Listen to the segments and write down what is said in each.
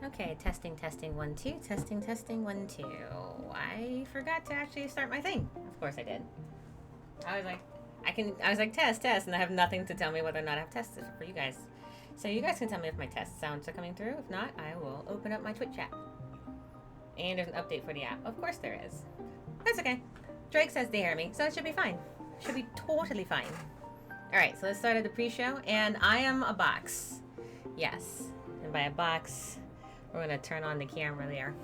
Okay, testing, testing, 1, 2, testing, testing, 1, 2. I forgot to actually start my thing. Of course I did. I was like, test, and I have nothing to tell me whether or not I have tests for you guys. So you guys can tell me if my test sounds are coming through. If not, I will open up my Twitch chat. And there's an update for the app. Of course there is. That's okay. Drake says they hear me, so it should be fine. Should be totally fine. Alright, so let's start at the pre-show. And I am a box. Yes. And by a box, we're going to turn on the camera there.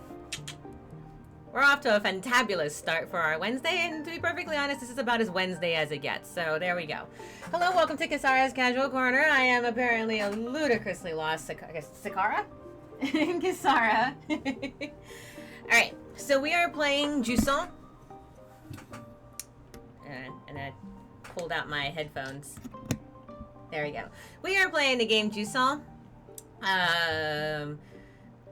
We're off to a fantabulous start for our Wednesday, and to be perfectly honest, this is about as Wednesday as it gets, so there we go. Hello, welcome to Kisara's Casual Corner. I am apparently a ludicrously lost Sakara? Kisara. Alright, so we are playing Jusant. And I pulled out my headphones. There we go. We are playing the game Jusant.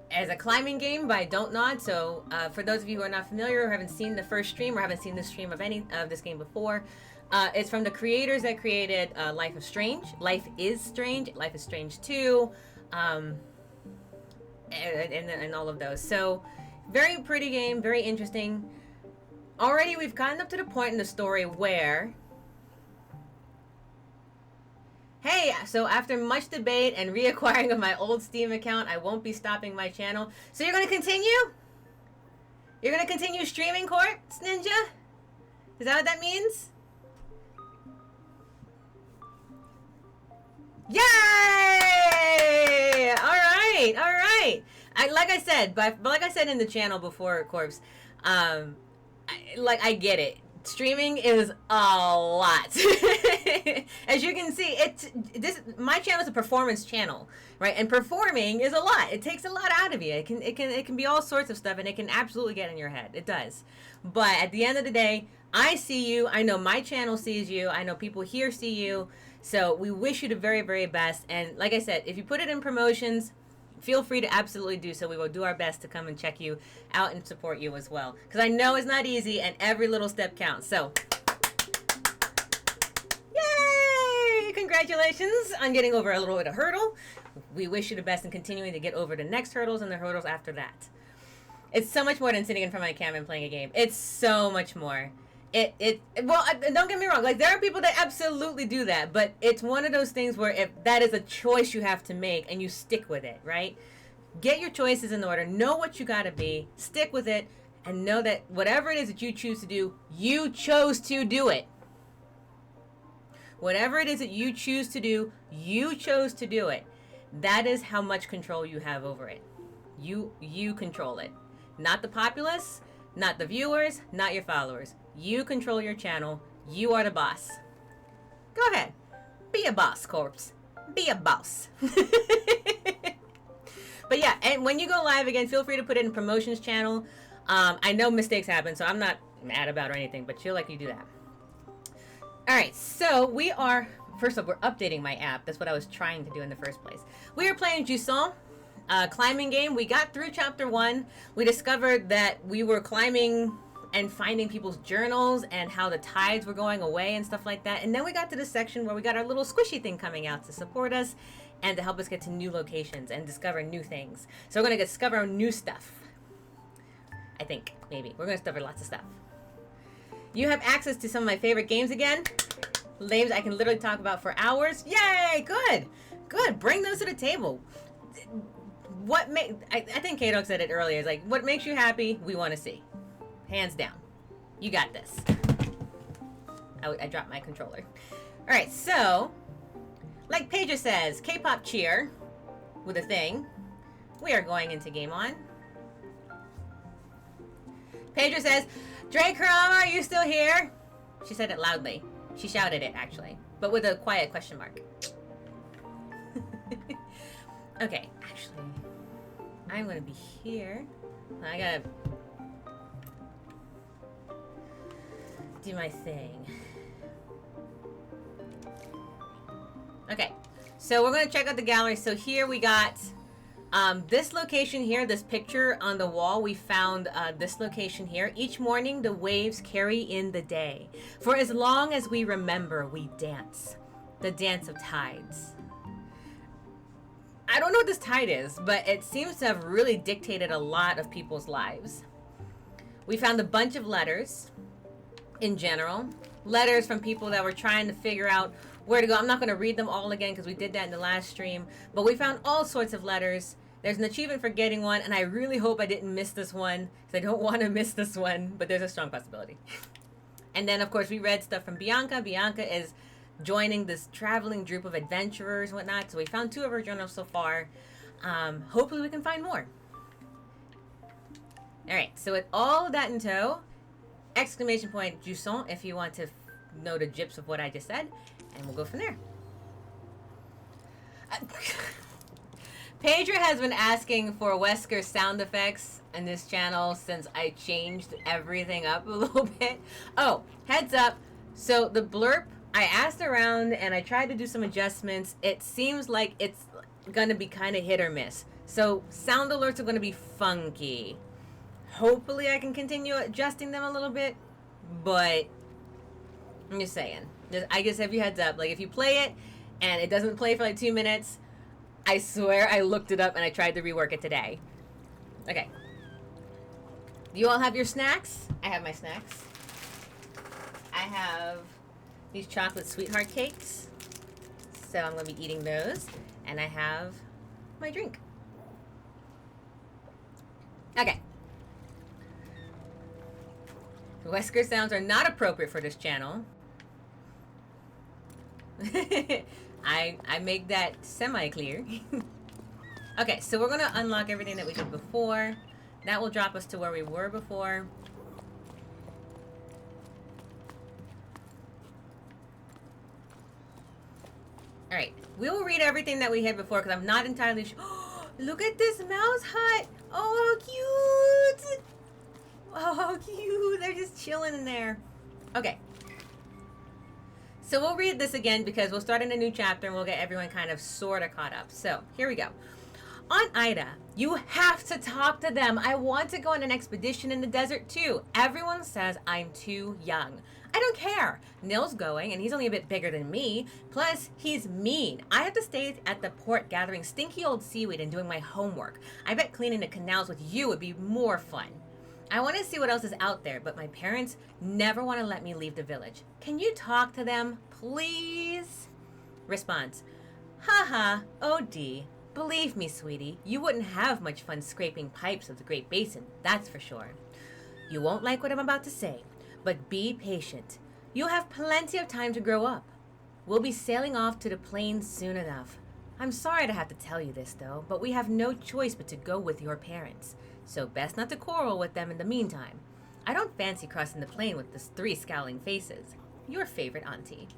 As a climbing game by Don't Nod. So for those of you who are not familiar or haven't seen the first stream or haven't seen the stream of any of this game before, it's from the creators that created Life is Strange. Life is Strange 2, and all of those. So very pretty game, very interesting. Already we've gotten up to the point in the story where, hey, so after much debate and reacquiring of my old Steam account, I won't be stopping my channel. So you're going to continue? You're going to continue streaming Quartz Ninja? Is that what that means? Yay! All right, all right. Like I said in the channel before, Corpse, I get it. Streaming is a lot. As you can see, my channel is a performance channel, right? And performing is a lot. It takes a lot out of you. It can be all sorts of stuff, and it can absolutely get in your head. It does. But at the end of the day, I see you. I know my channel sees you. I know people here see you. So we wish you the very, very best. And like I said, if you put it in promotions, feel free to absolutely do so. We will do our best to come and check you out and support you as well. Because I know it's not easy, and every little step counts. So, yay! Congratulations on getting over a little bit of hurdle. We wish you the best in continuing to get over the next hurdles and the hurdles after that. It's so much more than sitting in front of my camera and playing a game. It's so much more. Well, don't get me wrong. Like, there are people that absolutely do that, but it's one of those things where if that is a choice you have to make and you stick with it, right? Get your choices in order. Know what you gotta be. Stick with it. And know that whatever it is that you choose to do, you chose to do it. Whatever it is that you choose to do, you chose to do it. That is how much control you have over it. You control it. Not the populace, not the viewers, not your followers. You control your channel. You are the boss. Go ahead. Be a boss, corpse. Be a boss. But yeah, and when you go live again, feel free to put it in promotions channel. I know mistakes happen, so I'm not mad about or anything, but feel like you do that. All right, so we are, first of all, we're updating my app. That's what I was trying to do in the first place. We are playing Jusant, climbing game. We got through chapter 1. We discovered that we were climbing and finding people's journals and how the tides were going away and stuff like that. And then we got to the section where we got our little squishy thing coming out to support us and to help us get to new locations and discover new things. So we're going to discover new stuff. I think, maybe. We're going to discover lots of stuff. You have access to some of my favorite games again. Games I can literally talk about for hours. Yay! Good! Good. Bring those to the table. I think Kato said it earlier. It's like, what makes you happy, we want to see. Hands down. You got this. I dropped my controller. Alright, so, like Pedro says, K-pop cheer with a thing. We are going into Game On. Pedro says, Drake Karama, are you still here? She said it loudly. She shouted it, actually. But with a quiet question mark. Okay, actually, I'm going to be here. I gotta do my thing. Okay, so we're going to check out the gallery. So here we got this location here, this picture on the wall. We found this location here. Each morning, the waves carry in the day. For as long as we remember, we dance. The dance of tides. I don't know what this tide is, but it seems to have really dictated a lot of people's lives. We found a bunch of letters in general. Letters from people that were trying to figure out where to go. I'm not going to read them all again because we did that in the last stream. But we found all sorts of letters. There's an achievement for getting one, and I really hope I didn't miss this one because I don't want to miss this one, but there's a strong possibility. And then, of course, we read stuff from Bianca. Bianca is joining this traveling group of adventurers and whatnot. So we found 2 of her journals so far. Hopefully we can find more. All right, so with all that in tow, exclamation point Jusant if you want to know the gyps of what I just said, and we'll go from there. Pedro has been asking for Wesker sound effects in this channel since I changed everything up a little bit. Oh, heads up. So the blurb, I asked around and I tried to do some adjustments. It seems like it's going to be kind of hit or miss. So sound alerts are going to be funky. Hopefully I can continue adjusting them a little bit, but I'm just saying. I just have you heads up. Like if you play it and it doesn't play for like 2 minutes, I swear I looked it up and I tried to rework it today. Okay. Do you all have your snacks? I have my snacks. I have these chocolate sweetheart cakes. So I'm going to be eating those. And I have my drink. Okay. Wesker sounds are not appropriate for this channel. I make that semi-clear. Okay, so we're going to unlock everything that we did before. That will drop us to where we were before. Alright, we will read everything that we had before because I'm not entirely sure. Look at this mouse hut! Oh, how cute! Oh, how cute! They're just chilling in there. Okay. So we'll read this again because we'll start in a new chapter and we'll get everyone kind of sort of caught up. So, here we go. On Ida, you have to talk to them. I want to go on an expedition in the desert too. Everyone says I'm too young. I don't care. Nil's going, and he's only a bit bigger than me. Plus, he's mean. I have to stay at the port gathering stinky old seaweed and doing my homework. I bet cleaning the canals with you would be more fun. I want to see what else is out there, but my parents never want to let me leave the village. Can you talk to them, please? Response. Haha, OD. Believe me, sweetie, you wouldn't have much fun scraping pipes of the Great Basin, that's for sure. You won't like what I'm about to say, but be patient. You'll have plenty of time to grow up. We'll be sailing off to the plains soon enough. I'm sorry to have to tell you this, though, but we have no choice but to go with your parents. So best not to quarrel with them in the meantime. I don't fancy crossing the plain with those 3 scowling faces. Your favorite auntie.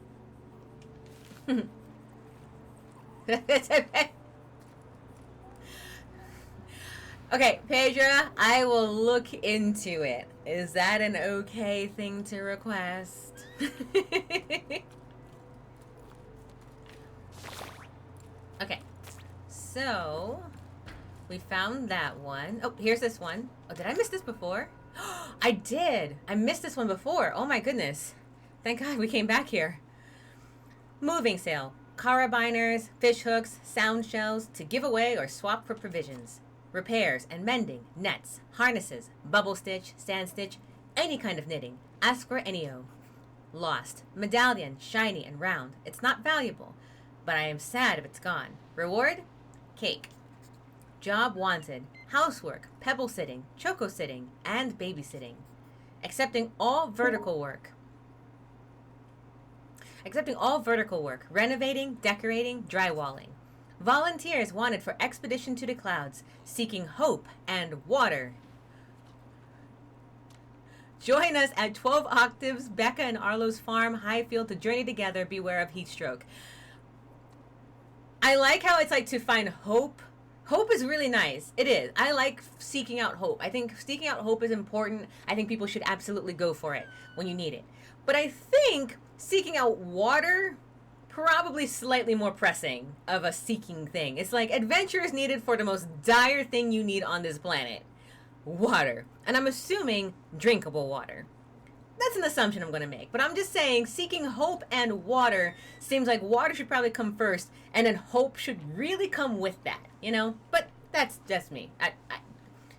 Okay, Pedra, I will look into it. Is that an okay thing to request? Okay, so we found that one. Oh, here's this one. Oh, did I miss this before? I did. I missed this one before. Oh my goodness. Thank God we came back here. Moving sail. Carabiners, fish hooks, sound shells to give away or swap for provisions. Repairs and mending, nets, harnesses, bubble stitch, sand stitch, any kind of knitting. Ask for anyO. Lost. Medallion, shiny and round. It's not valuable, but I am sad if it's gone. Reward? Cake. Job wanted. Housework, pebble sitting, choco sitting, and babysitting. Accepting all vertical work. Renovating, decorating, drywalling. Volunteers wanted for expedition to the clouds, seeking hope and water. Join us at 12 Octaves, Becca and Arlo's farm, Highfield, to journey together. Beware of heat stroke. I like how it's like to find hope. Hope is really nice. It is. I like seeking out hope. I think seeking out hope is important. I think people should absolutely go for it when you need it. But I think seeking out water, probably slightly more pressing of a seeking thing. It's like adventure is needed for the most dire thing you need on this planet. Water. And I'm assuming drinkable water. That's an assumption I'm going to make. But I'm just saying seeking hope and water seems like water should probably come first and then hope should really come with that, you know? But that's just me.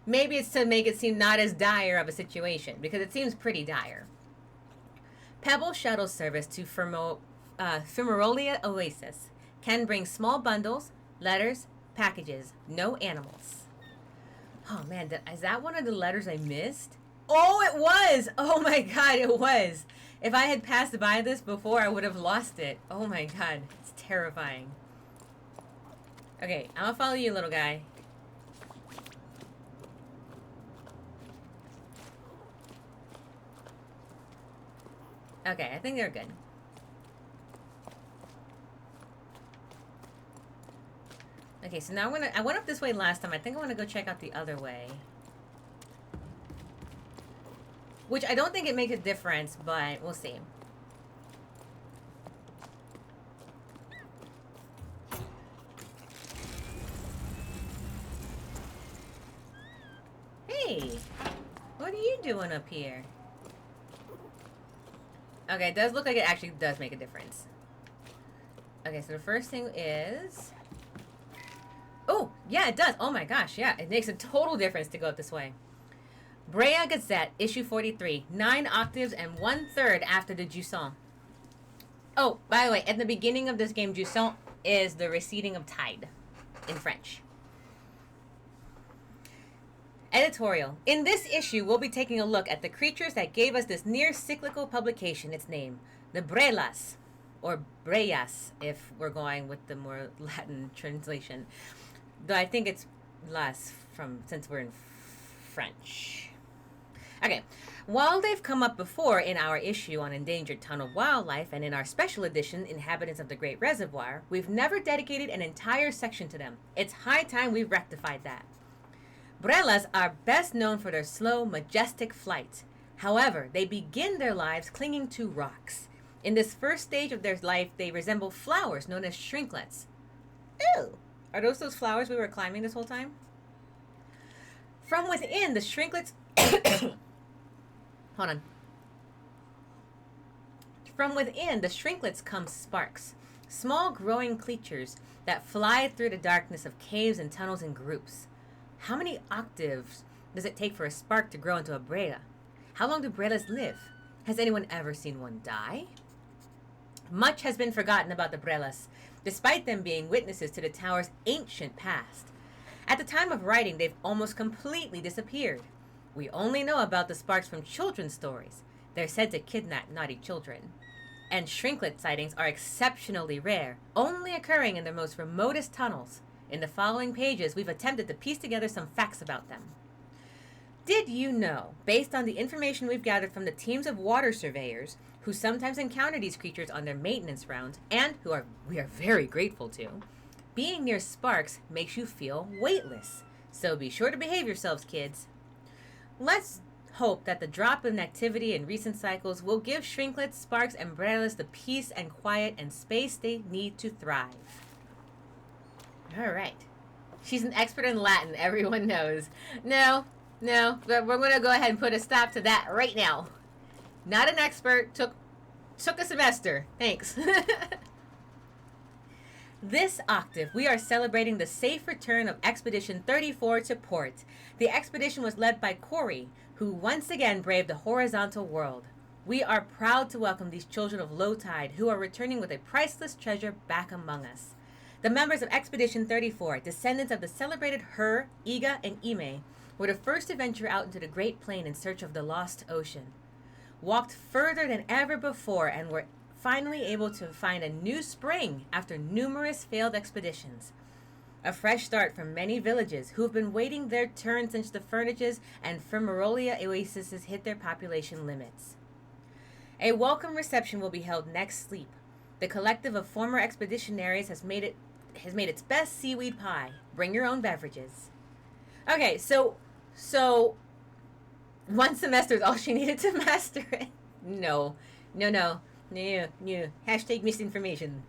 Maybe it's to make it seem not as dire of a situation because it seems pretty dire. Pebble shuttle service to Fumarolia Oasis can bring small bundles, letters, packages, no animals. Oh man, is that one of the letters I missed? Oh, it was! Oh my god, it was! If I had passed by this before, I would have lost it. Oh my god, it's terrifying. Okay, I'm gonna follow you, little guy. Okay, I think they're good. Okay, so now I went up this way last time. I think I want to go check out the other way. Which I don't think it makes a difference, but we'll see. Hey! What are you doing up here? Okay, it does look like it actually does make a difference. Okay, so the first thing is... Oh, yeah, it does. Oh my gosh, yeah. It makes a total difference to go up this way. Brea Gazette, issue 43. 9 octaves and 1/3 after the Jusant. Oh, by the way, at the beginning of this game, Jusant is the receding of tide in French. Editorial. In this issue, we'll be taking a look at the creatures that gave us this near-cyclical publication, its name, the Brelas, or Breyas, if we're going with the more Latin translation. Though I think it's las since we're in French. Okay, while they've come up before in our issue on endangered tunnel wildlife and in our special edition, Inhabitants of the Great Reservoir, we've never dedicated an entire section to them. It's high time we rectified that. Brelas are best known for their slow, majestic flight. However, they begin their lives clinging to rocks. In this first stage of their life, they resemble flowers known as shrinklets. Ew! Are those flowers we were climbing this whole time? From within, the shrinklets... Hold on. From within, the shrinklets come sparks. Small growing creatures that fly through the darkness of caves and tunnels in groups. How many octaves does it take for a spark to grow into a Brea? How long do Brelas live? Has anyone ever seen one die? Much has been forgotten about the Brelas, despite them being witnesses to the tower's ancient past. At the time of writing, they've almost completely disappeared. We only know about the sparks from children's stories. They're said to kidnap naughty children. And shrinklet sightings are exceptionally rare, only occurring in their most remotest tunnels. In the following pages, we've attempted to piece together some facts about them. Did you know, based on the information we've gathered from the teams of water surveyors, who sometimes encounter these creatures on their maintenance rounds, and we are very grateful to, being near sparks makes you feel weightless. So be sure to behave yourselves, kids. Let's hope that the drop in activity in recent cycles will give shrinklets, sparks, and brelas the peace and quiet and space they need to thrive. All right. She's an expert in Latin, everyone knows. No, but we're going to go ahead and put a stop to that right now. Not an expert, took a semester. Thanks. This octave, we are celebrating the safe return of Expedition 34 to port. The expedition was led by Corey, who once again braved the horizontal world. We are proud to welcome these children of low tide who are returning with a priceless treasure back among us. The members of Expedition 34, descendants of the celebrated Her, Iga, and Ime, were the first to venture out into the Great Plain in search of the lost ocean. Walked further than ever before and were finally able to find a new spring after numerous failed expeditions. A fresh start from many villages who have been waiting their turn since the Furnaces and Firmarolia oases hit their population limits. A welcome reception will be held next sleep. The collective of former expeditionaries has made its best seaweed pie. Bring your own beverages. Okay, so one semester is all she needed to master it. No. Hashtag misinformation.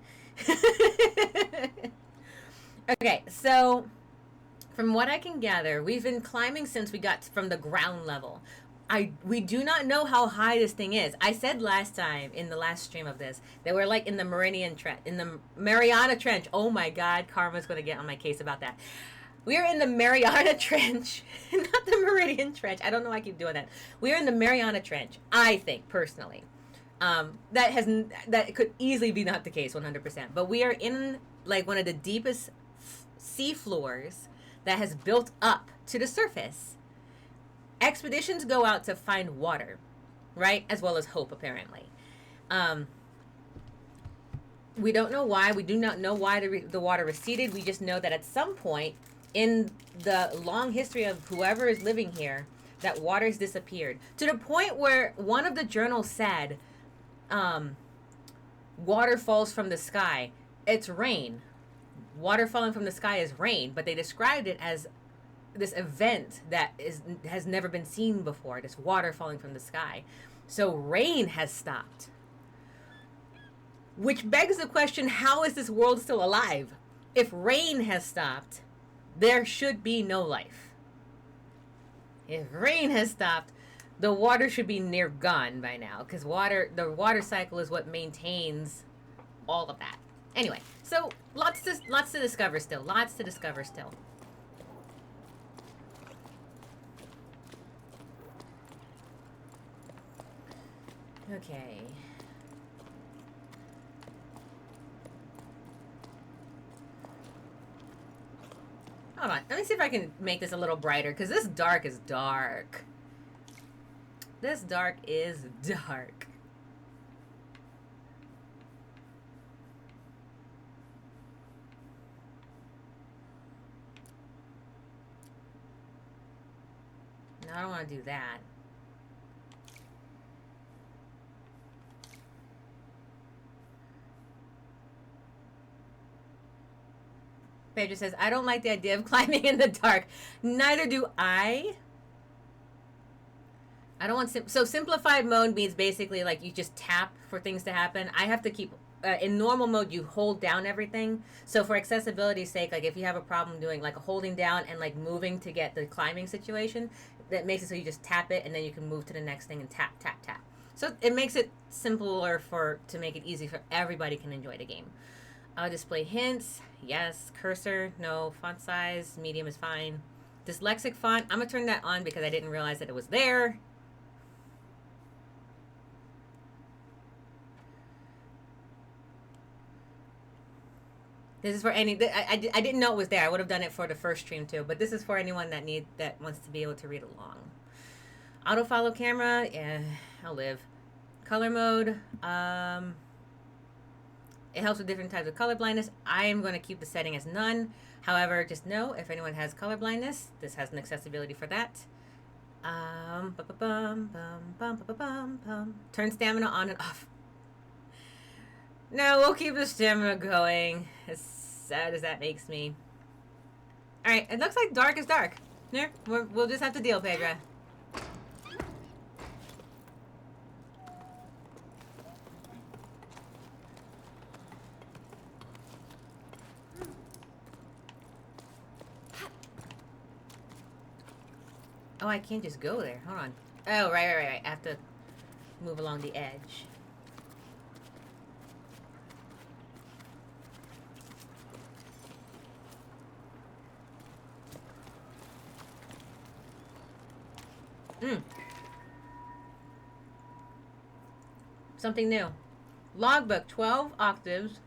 Okay, so from what I can gather, we've been climbing since we got from the ground level. We do not know how high this thing is. I said last time in the last stream of this that we're like in the Mariana Trench. Oh my God, Karma's going to get on my case about that. We are in the Mariana Trench, not the Meridian Trench. I don't know why I keep doing that. We are in the Mariana Trench, I think, personally. That could easily be not the case 100%. But we are in like one of the deepest sea floors that has built up to the surface. Expeditions go out to find water, right? As well as hope, apparently. We don't know why. We do not know why the water receded. We just know that at some point in the long history of whoever is living here, that water's disappeared. To the point where one of the journals said, water falls from the sky. It's rain. Water falling from the sky is rain, but they described it as this event that has never been seen before, this water falling from the sky. So rain has stopped. Which begs the question, how is this world still alive? If rain has stopped, there should be no life. If rain has stopped, the water should be near gone by now, because the water cycle is what maintains all of that. Anyway, so lots to discover still. Lots to discover still. Okay. Hold on. Let me see if I can make this a little brighter, because this dark is dark. This dark is dark. No, I don't want to do that. Pedro says, I don't like the idea of climbing in the dark. Neither do I. I don't want... So simplified mode means basically like you just tap for things to happen. I have to keep... in normal mode, you hold down everything. So for accessibility's sake, like if you have a problem doing like holding down and like moving to get the climbing situation, that makes it so you just tap it and then you can move to the next thing and tap, tap, tap. So it makes it simpler to make it easy for everybody can enjoy the game. Display hints, yes. Cursor, no. Font size, medium is fine. Dyslexic font, I'm gonna turn that on because I didn't realize that it was there. This is for any. I didn't know it was there. I would have done it for the first stream too, but this is for anyone that wants to be able to read along. Auto follow camera. Yeah, I'll live. Color mode. It helps with different types of color blindness. I am going to keep the setting as none. However, just know if anyone has color blindness, this has an accessibility for that. Turn stamina on and off. No, we'll keep the stamina going. As sad as that makes me. Alright, it looks like dark is dark. There, we'll just have to deal, Pedra. Oh, I can't just go there. Hold on. Oh, right. I have to move along the edge. Something new. Logbook, 12 octaves.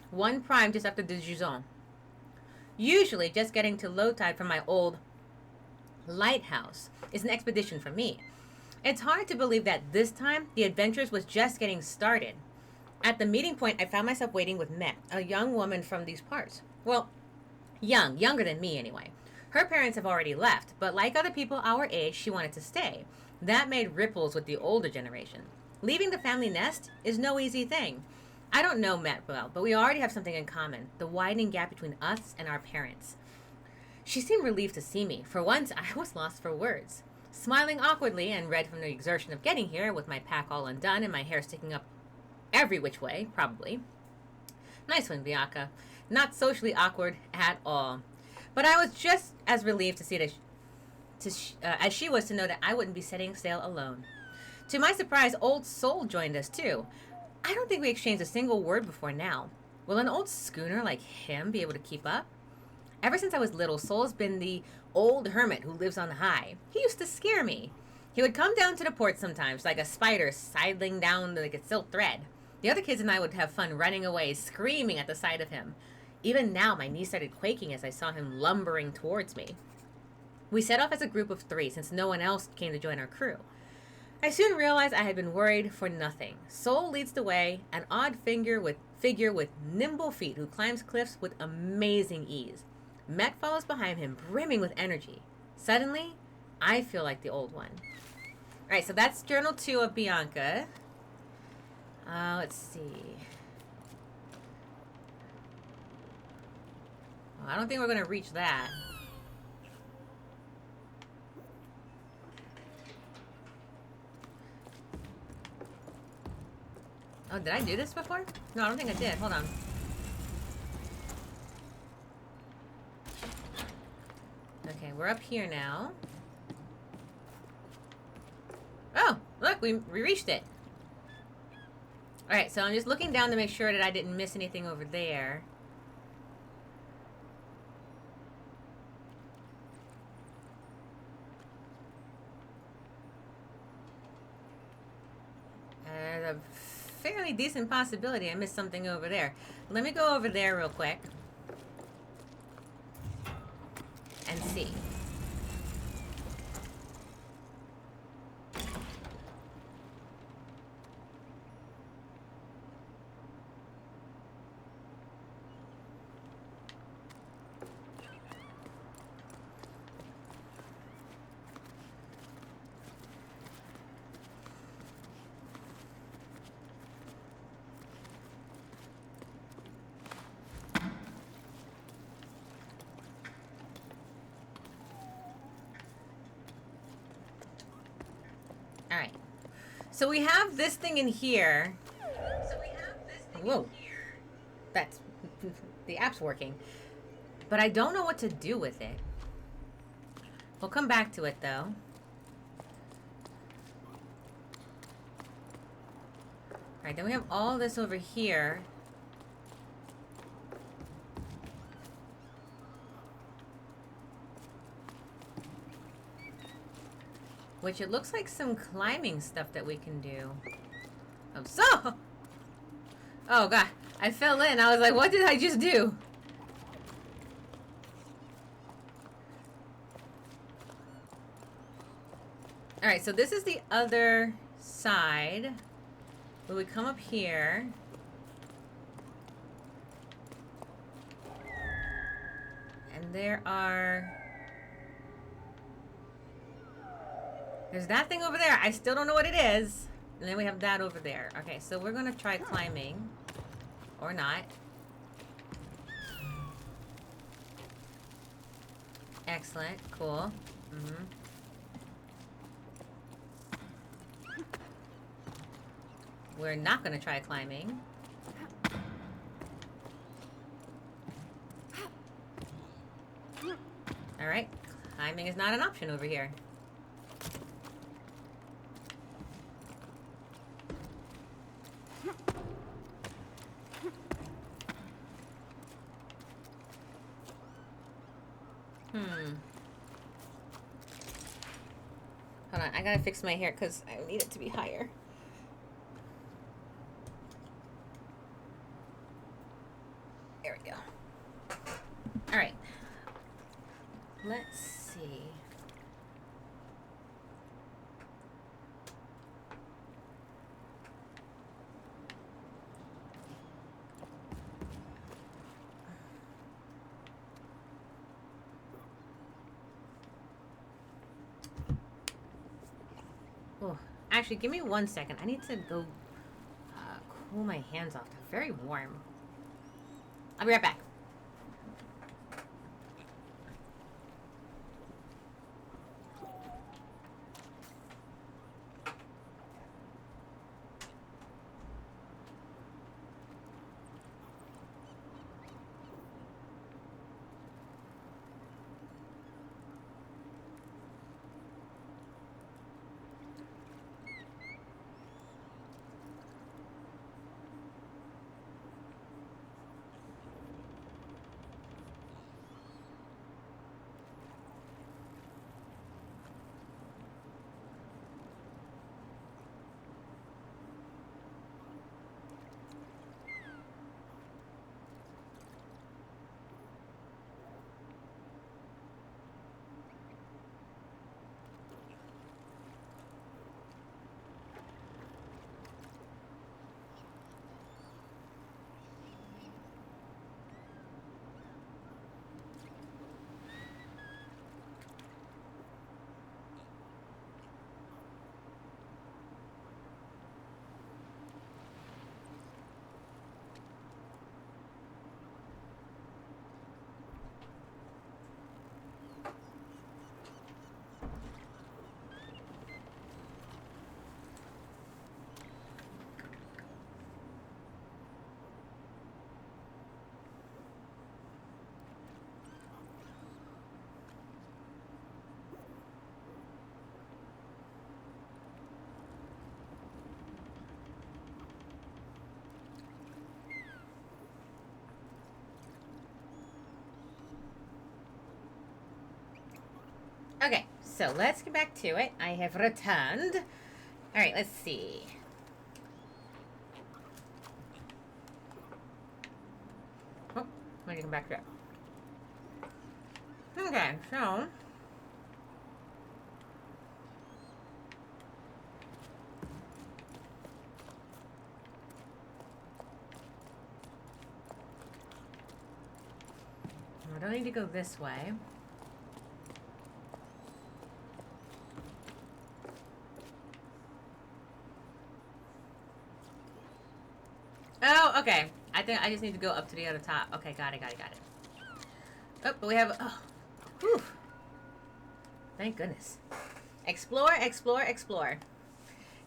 1 prime just after the Jusant. Usually, just getting to low tide from my old lighthouse is an expedition for me. It's hard to believe that this time, the adventures was just getting started. At the meeting point, I found myself waiting with Met, a young woman from these parts. Well, younger than me anyway. Her parents have already left, but like other people our age, she wanted to stay. That made ripples with the older generation. Leaving the family nest is no easy thing. I don't know Met well, but we already have something in common, the widening gap between us and our parents. She seemed relieved to see me. For once, I was lost for words. Smiling awkwardly and red from the exertion of getting here, with my pack all undone and my hair sticking up every which way, probably. Nice one, Bianca. Not socially awkward at all. But I was just as relieved to see that as she was to know that I wouldn't be setting sail alone. To my surprise, Old Soul joined us too. I don't think we exchanged a single word before now. Will an old schooner like him be able to keep up? Ever since I was little, Soul's been the old hermit who lives on the high. He used to scare me. He would come down to the port sometimes, like a spider sidling down like a silk thread. The other kids and I would have fun running away, screaming at the sight of him. Even now, my knees started quaking as I saw him lumbering towards me. We set off as a group of 3, since no one else came to join our crew. I soon realized I had been worried for nothing. Soul leads the way, an odd figure with nimble feet who climbs cliffs with amazing ease. Met follows behind him, brimming with energy. Suddenly, I feel like the old one. Alright, so that's Journal 2 of Bianca. Let's see. Well, I don't think we're going to reach that. Oh, did I do this before? No, I don't think I did. Hold on. Okay, we're up here now. Oh, look, we reached it. Alright, so I'm just looking down to make sure that I didn't miss anything over there. There's a fairly decent possibility I missed something over there. Let me go over there real quick and see. Alright. So we have this thing in here. Whoa. That's... the app's working. But I don't know what to do with it. We'll come back to it, though. Alright, then we have all this over here. Which it looks like some climbing stuff that we can do. Oh, so! Oh, God. I fell in. I was like, what did I just do? Alright, so this is the other side. But we come up here. And there are... There's that thing over there. I still don't know what it is. And then we have that over there. Okay, so we're going to try climbing. Or not. Excellent. Cool. Mm-hmm. We're not going to try climbing. Alright. Climbing is not an option over here. Hold on, I gotta fix my hair because I need it to be higher. There we go. Alright. Let's see. Oh, actually, give me 1 second. I need to go cool my hands off. They're very warm. I'll be right back. Okay, so let's get back to it. I have returned. All right, let's see. Oh, let me come back to it. Okay, so I don't need to go this way. Oh, okay. I think I just need to go up to the other top. Okay, got it. Oh, but we have... Oh, whew. Thank goodness. Explore, explore, explore.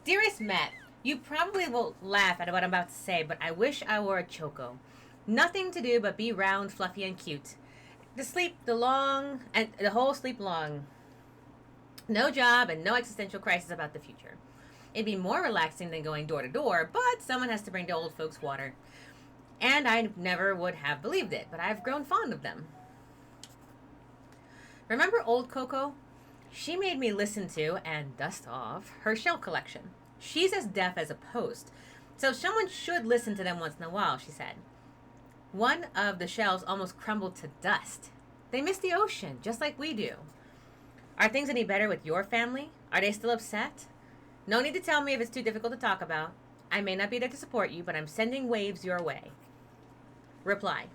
Dearest Matt, you probably will laugh at what I'm about to say, but I wish I were a choco. Nothing to do but be round, fluffy, and cute. The whole sleep long. No job and no existential crisis about the future. It'd be more relaxing than going door to door, but someone has to bring the old folks water. And I never would have believed it, but I've grown fond of them. Remember old Coco? She made me listen to and dust off her shell collection. She's as deaf as a post, So someone should listen to them once in a while, she said. One of the shells almost crumbled to dust. They miss the ocean, just like we do. Are things any better with your family? Are they still upset? No need to tell me if it's too difficult to talk about. I may not be there to support you, but I'm sending waves your way. Reply.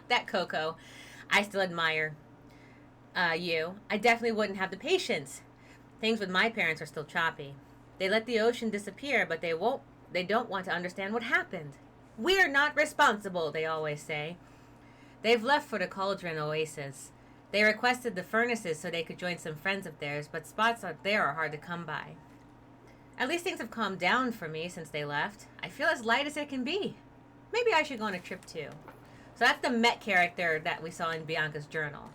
That Coco. I still admire you. I definitely wouldn't have the patience. Things with my parents are still choppy. They let the ocean disappear, but they don't want to understand what happened. We're not responsible, they always say. They've left for the cauldron oasis. They requested the furnaces so they could join some friends of theirs, but spots out there are hard to come by. At least things have calmed down for me since they left. I feel as light as it can be. Maybe I should go on a trip too. So that's the Met character that we saw in Bianca's journal.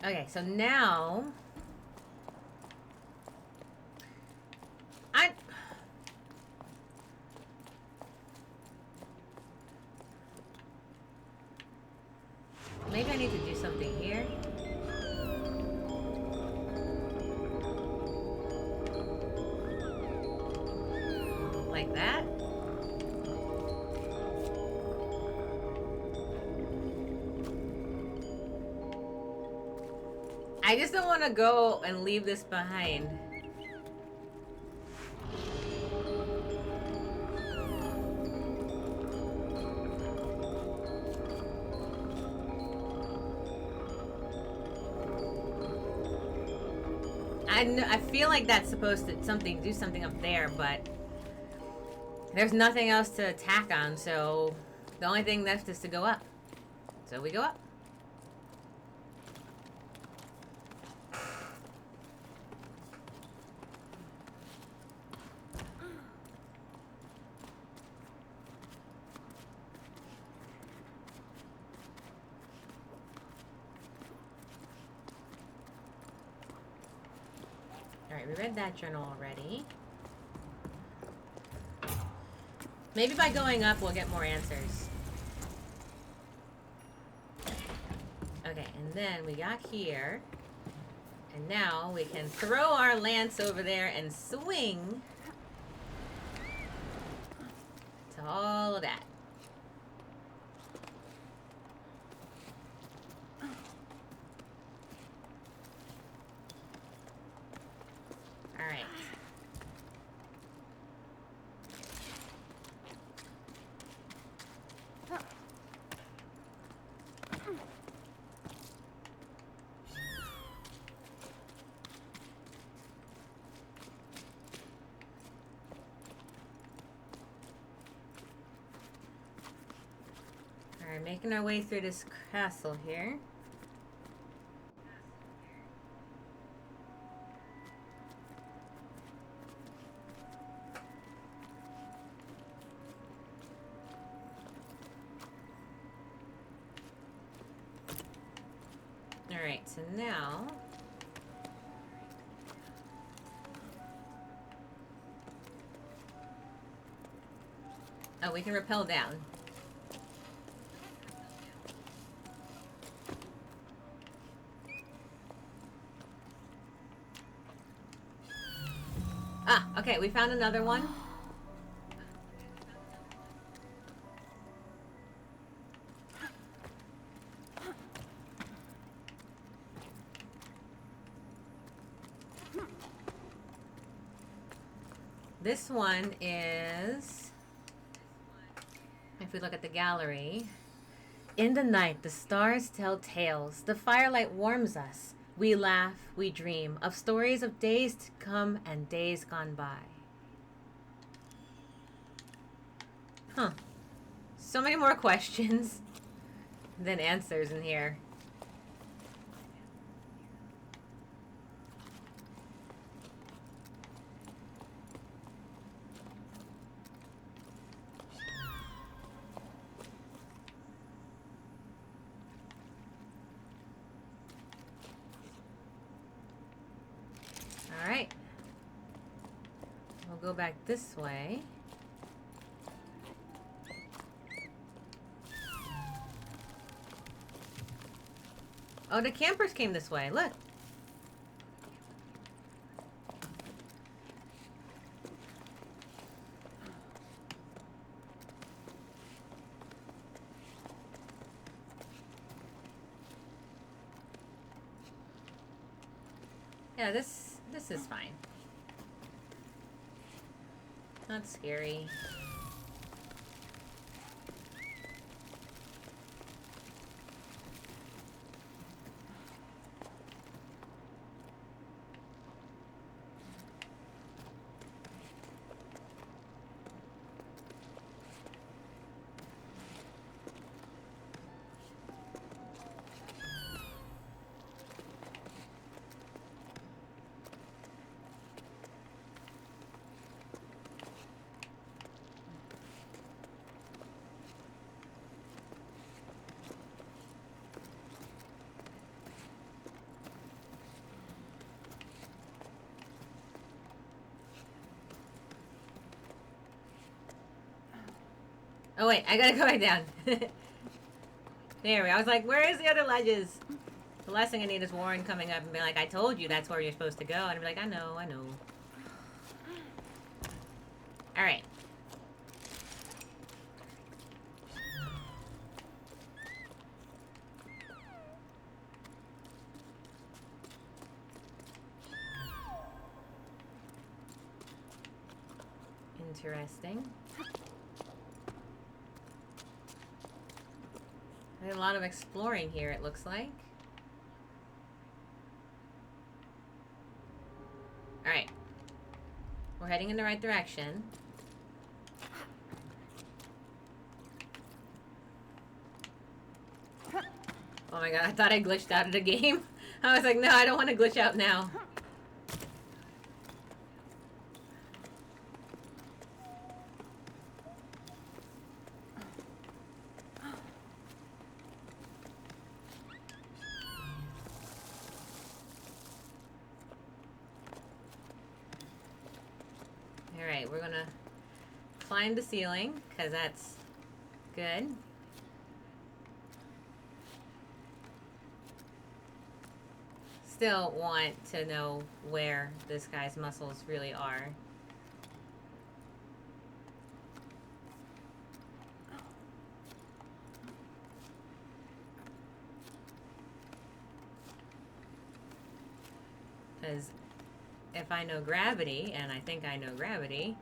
Okay, so now maybe I need to do something here. Like that. I just don't want to go and leave this behind. I feel like that's supposed to do something up there, but there's nothing else to attack on, so the only thing left is to go up. So we go up. Alright, we read that journal already. Maybe by going up, we'll get more answers. Okay, and then we got here. And now we can throw our lance over there and swing to all of that. Alright. Alright, making our way through this castle here. Alright, so now oh, we can rappel down. Ah, okay, we found another one. This one is, if we look at the gallery, in the night the stars tell tales, the firelight warms us. We laugh, we dream of stories of days to come and days gone by. Huh. So many more questions than answers in here. Alright. We'll go back this way. Oh, the campers came this way. Look. Yeah, this is fine. Not scary. Oh wait, I gotta go back down. There we go. I was like, where is the other ledges? The last thing I need is Warren coming up and being like, I told you that's where you're supposed to go. And I'd be like, I know. Alright. Interesting. There's a lot of exploring here, it looks like. Alright. We're heading in the right direction. Oh my god, I thought I glitched out of the game. I was like, no, I don't want to glitch out now. Alright, we're gonna climb the ceiling, because that's good. Still want to know where this guy's muscles really are. Because if I know gravity, and I think I know gravity,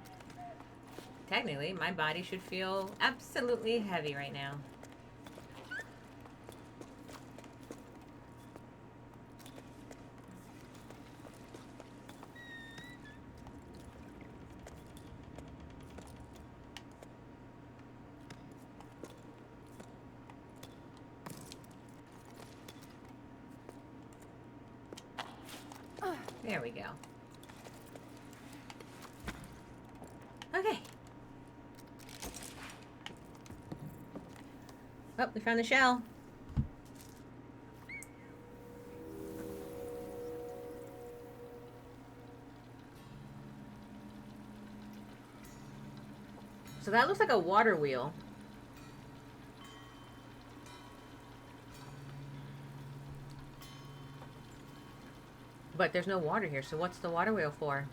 technically my body should feel absolutely heavy right now. There we go. Okay. Oh, we found the shell. So that looks like a water wheel. But there's no water here, so what's the water wheel for?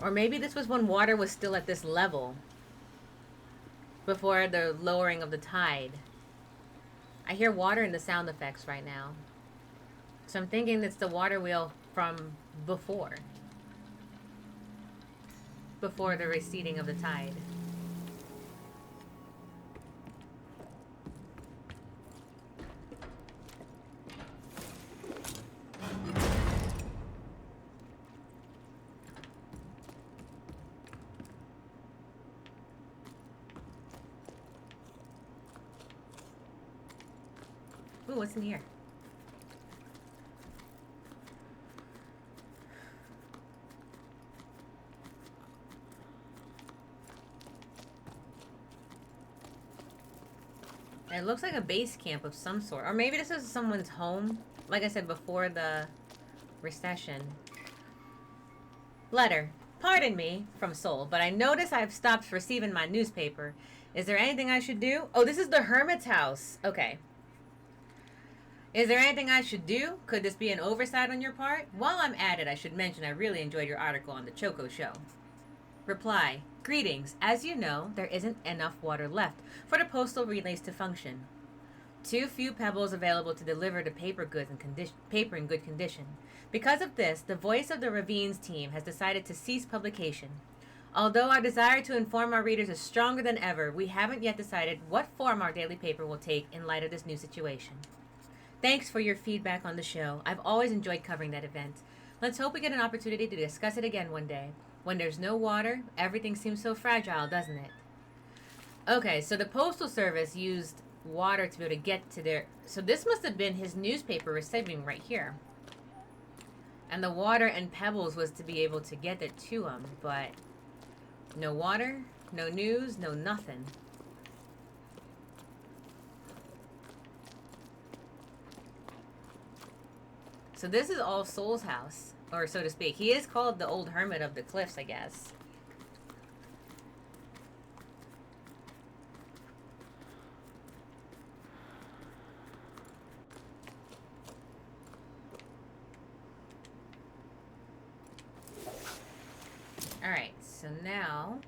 Or maybe this was when water was still at this level. Before the lowering of the tide. I hear water in the sound effects right now. So I'm thinking it's the water wheel from before. Before the receding of the tide. Ooh, what's in here? It looks like a base camp of some sort. Or maybe this is someone's home. Like I said, before the recession. Letter. Pardon me, from Soul, but I notice I've stopped receiving my newspaper. Is there anything I should do? Oh, this is the hermit's house. Okay. Is there anything I should do? Could this be an oversight on your part? While I'm at it, I should mention I really enjoyed your article on the Choco Show. Reply. Greetings. As you know, there isn't enough water left for the postal relays to function. Too few pebbles available to deliver the paper in good condition. Because of this, the Voice of the Ravines team has decided to cease publication. Although our desire to inform our readers is stronger than ever, we haven't yet decided what form our daily paper will take in light of this new situation. Thanks for your feedback on the show. I've always enjoyed covering that event. Let's hope we get an opportunity to discuss it again one day. When there's no water, everything seems so fragile, doesn't it? Okay, so the Postal Service used water to be able to get to their... So this must have been his newspaper receiving right here. And the water and pebbles was to be able to get it to him, but... No water, no news, no nothing. So this is All Souls' house, or so to speak. He is called the Old Hermit of the Cliffs, I guess. Alright, so now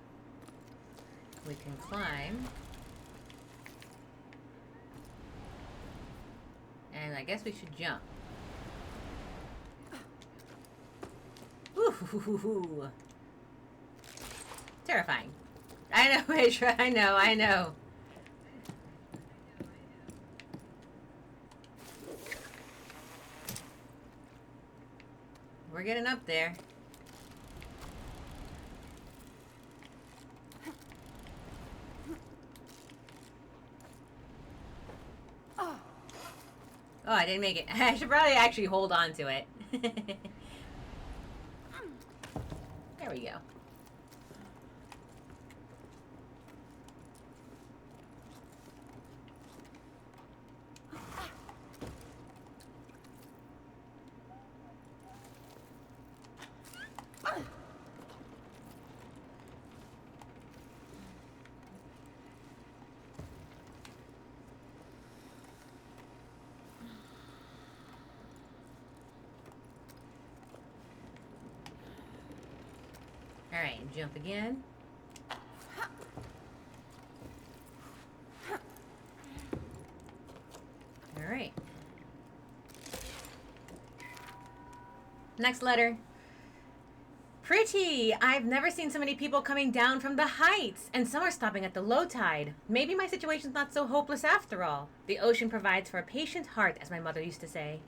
we can climb. And I guess we should jump. Ooh. Terrifying. I know, Aisha, I know. We're getting up there. Oh, I didn't make it. I should probably actually hold on to it. There we go. Alright, jump again. Alright. Next letter. Pretty! I've never seen so many people coming down from the heights, and some are stopping at the low tide. Maybe my situation's not so hopeless after all. The ocean provides for a patient heart, as my mother used to say.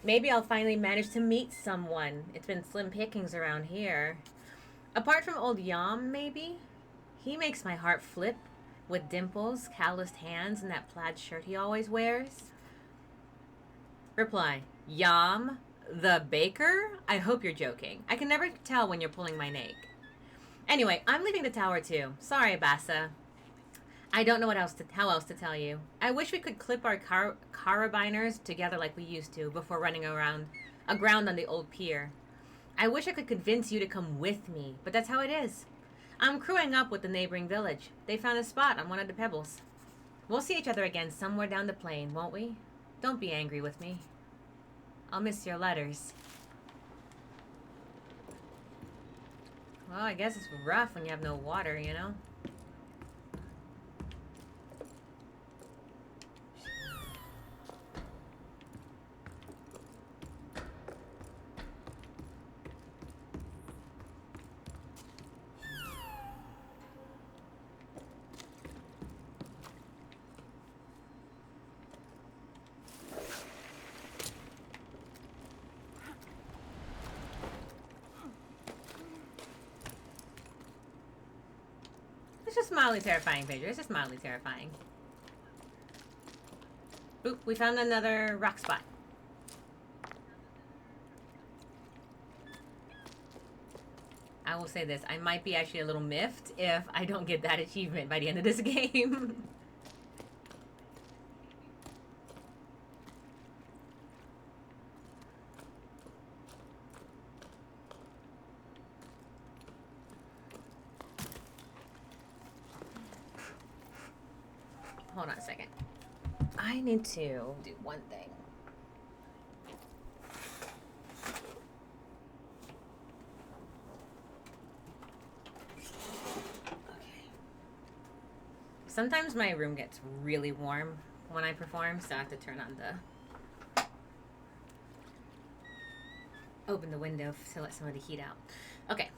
Maybe I'll finally manage to meet someone. It's been slim pickings around here. Apart from old Yam, maybe? He makes my heart flip, with dimples, calloused hands, and that plaid shirt he always wears. Reply. Yam? The baker? I hope you're joking. I can never tell when you're pulling my nape. Anyway, I'm leaving the tower too. Sorry, Bassa. I don't know how else to tell you. I wish we could clip our carabiners together like we used to before running aground on the old pier. I wish I could convince you to come with me, but that's how it is. I'm crewing up with the neighboring village. They found a spot on one of the pebbles. We'll see each other again somewhere down the plain, won't we? Don't be angry with me. I'll miss your letters. Well, I guess it's rough when you have no water, you know? It's just mildly terrifying, Pedro. It's just mildly terrifying. Oop, we found another rock spot. I will say this. I might be actually a little miffed if I don't get that achievement by the end of this game. Hold on a second. I need to do one thing. Sometimes my room gets really warm when I perform, so I have to turn on the... Open the window to let some of the heat out. Okay.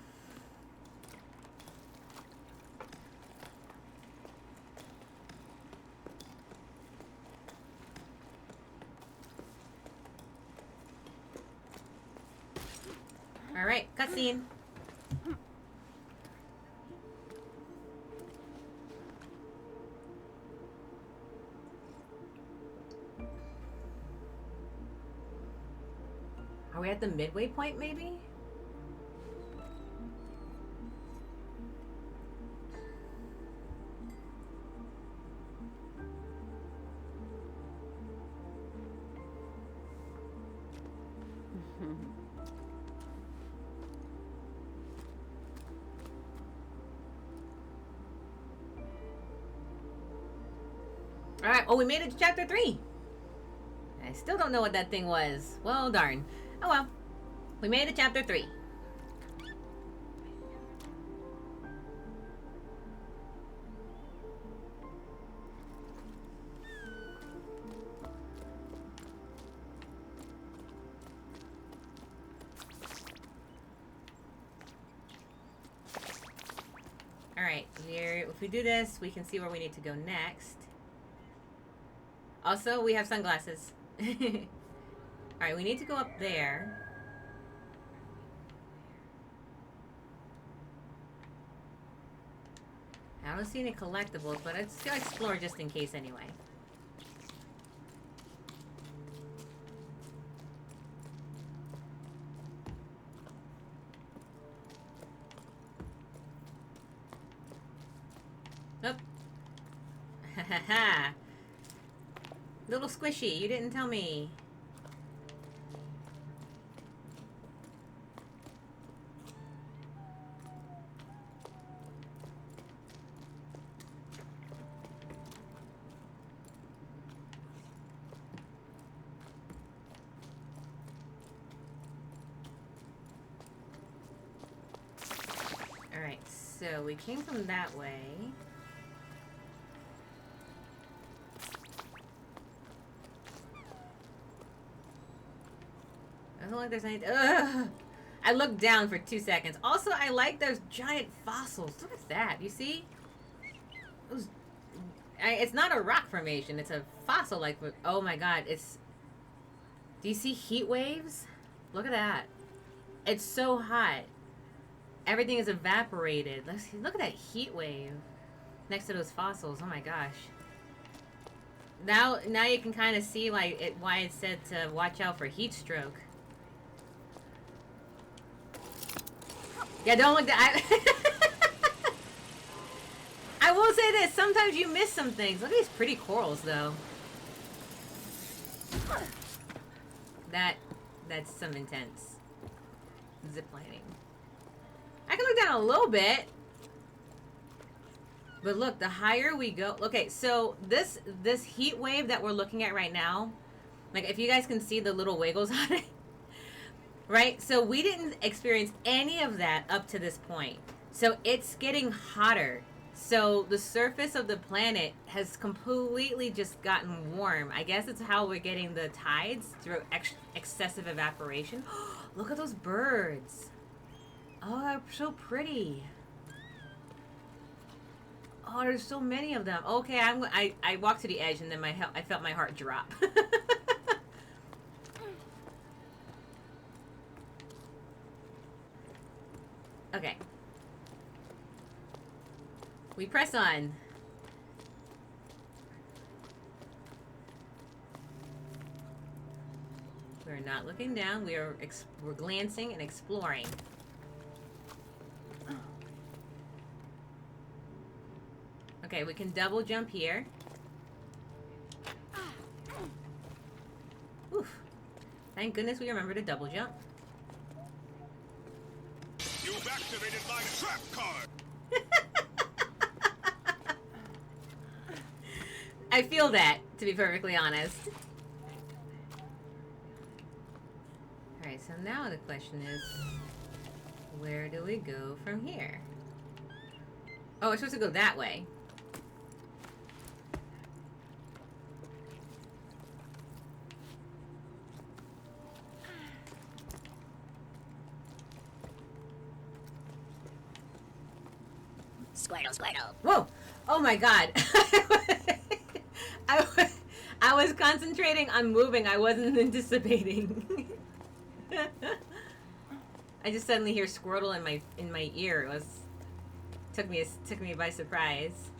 Alright, cutscene. Are we at the midway point, maybe? Alright, oh, we made it to chapter 3. I still don't know what that thing was. Well, darn. Oh well. We made it to chapter 3. Alright, if we do this, we can see where we need to go next. Also, we have sunglasses. Alright, we need to go up there. I don't see any collectibles, but let's go explore just in case anyway. Nope. Hahaha. Little squishy, you didn't tell me. Alright, so we came from that way. I don't like there's any... Ugh! I looked down for 2 seconds. Also, I like those giant fossils. Look at that. You see? It's not a rock formation. It's a fossil. Like, oh my god. It's... Do you see heat waves? Look at that. It's so hot. Everything is evaporated. Look at that heat wave next to those fossils. Oh my gosh. Now you can kind of see like why it said to watch out for heat stroke. Yeah, don't look that. I will say this. Sometimes you miss some things. Look at these pretty corals, though. That's some intense ziplining. I can look down a little bit. But look, the higher we go... Okay, so this heat wave that we're looking at right now, like if you guys can see the little wiggles on it, right? So we didn't experience any of that up to this point. So it's getting hotter. So the surface of the planet has completely just gotten warm. I guess it's how we're getting the tides through excessive evaporation. Look at those birds. Oh, they're so pretty. Oh, there's so many of them. Okay, I walked to the edge and then I felt my heart drop. Okay. We press on. We're not looking down. We're glancing and exploring. Okay, we can double jump here. Oof. Thank goodness we remembered to double jump. You've activated my trap card. I feel that, to be perfectly honest. Alright, so now the question is, where do we go from here? Oh, we're supposed to go that way. Squirtle, Squirtle. Whoa! Oh my god. I, I was concentrating on moving. I wasn't anticipating. I just suddenly hear Squirtle in my ear. It was took me by surprise.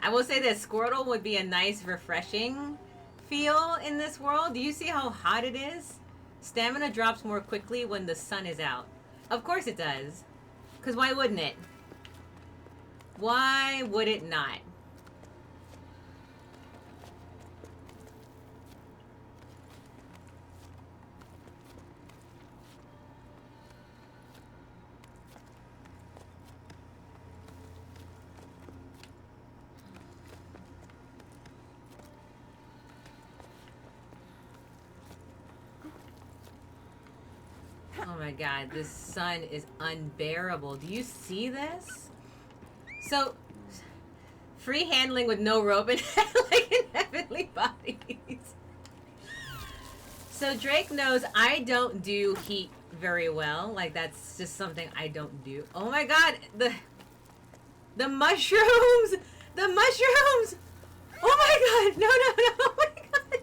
I will say that Squirtle would be a nice, refreshing feel in this world. Do you see how hot it is? Stamina drops more quickly when the sun is out. Of course it does. Because why wouldn't it? Why would it not? Oh my god, this sun is unbearable. Do you see this? So, free handling with no rope and like in heavenly bodies. So Drake knows I don't do heat very well. Like that's just something I don't do. Oh my god, the mushrooms! The mushrooms! Oh my god, no, oh my god.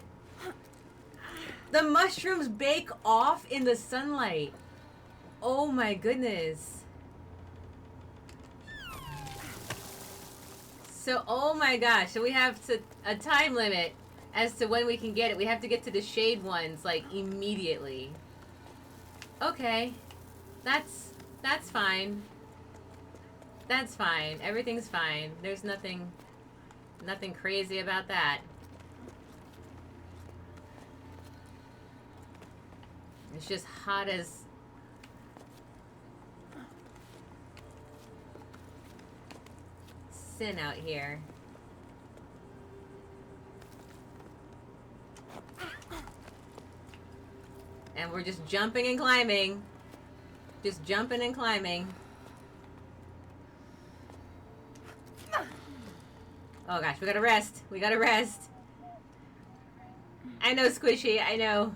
The mushrooms bake off in the sunlight. Oh my goodness. So, oh my gosh. So we have a time limit as to when we can get it. We have to get to the shade ones, like, immediately. Okay. That's fine. That's fine. Everything's fine. There's nothing crazy about that. It's just hot as... sin out here. And we're just jumping and climbing. Just jumping and climbing. Oh gosh, we gotta rest. We gotta rest. I know, Squishy, I know.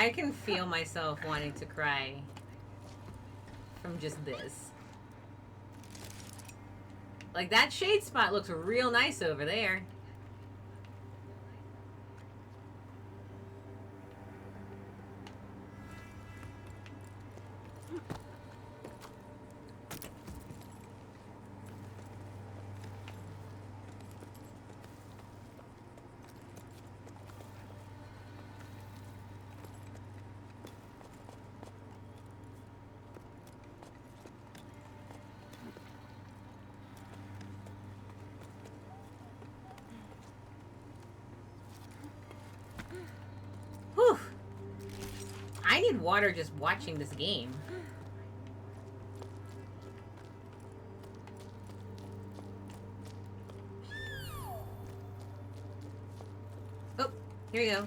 I can feel myself wanting to cry from just this. Like, that shade spot looks real nice over there. Whew. I need water just watching this game. Oh, here we go.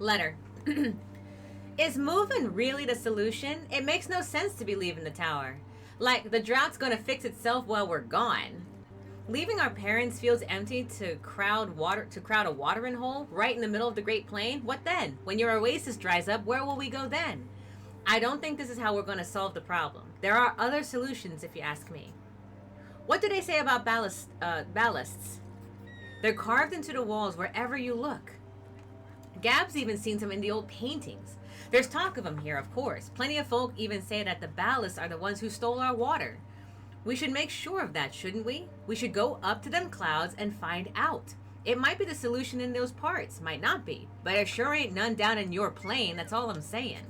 Letter. Is moving really the solution? It makes no sense to be leaving the tower. Like, the drought's gonna fix itself while we're gone. Leaving our parents' fields empty to crowd a watering hole right in the middle of the Great Plain? What then? When your oasis dries up, where will we go then? I don't think this is how we're going to solve the problem. There are other solutions, if you ask me. What do they say about ballasts? They're carved into the walls wherever you look. Gab's even seen some in the old paintings. There's talk of them here, of course. Plenty of folk even say that the ballasts are the ones who stole our water. We should make sure of that, shouldn't we? We should go up to them clouds and find out. It might be the solution in those parts, might not be, but there sure ain't none down in your plane, that's all I'm saying.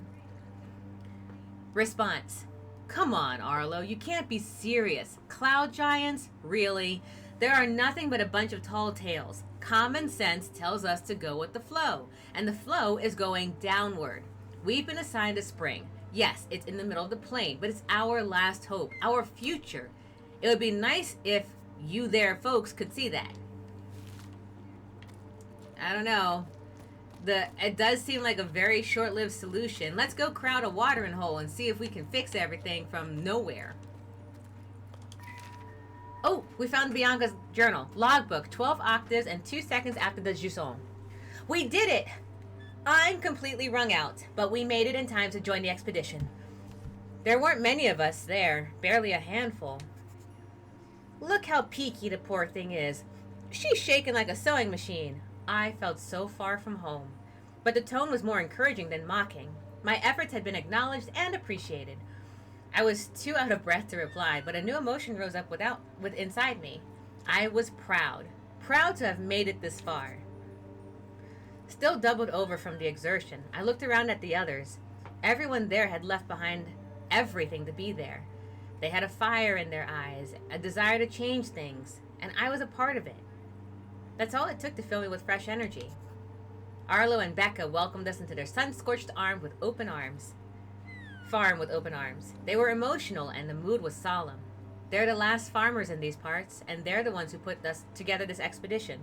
Response. Come on, Arlo, you can't be serious. Cloud giants? Really? There are nothing but a bunch of tall tales. Common sense tells us to go with the flow, and the flow is going downward. We've been assigned a spring. Yes, it's in the middle of the plain, but it's our last hope, our future. It would be nice if you there folks could see that. I don't know. It does seem like a very short-lived solution. Let's go crowd a watering hole and see if we can fix everything from nowhere. Oh, we found Bianca's journal. Logbook, 12 octaves and 2 seconds after the Jusant. We did it! I'm completely wrung out, but we made it in time to join the expedition. There weren't many of us there, barely a handful. Look how peaky the poor thing is. She's shaking like a sewing machine. I felt so far from home. But the tone was more encouraging than mocking. My efforts had been acknowledged and appreciated. I was too out of breath to reply, but a new emotion rose up inside me. I was proud. Proud to have made it this far. Still doubled over from the exertion, I looked around at the others. Everyone there had left behind everything to be there. They had a fire in their eyes, a desire to change things, and I was a part of it. That's all it took to fill me with fresh energy. Arlo and Becca welcomed us into their sun-scorched farm with open arms. They were emotional and the mood was solemn. They're the last farmers in these parts, and they're the ones who put together this expedition.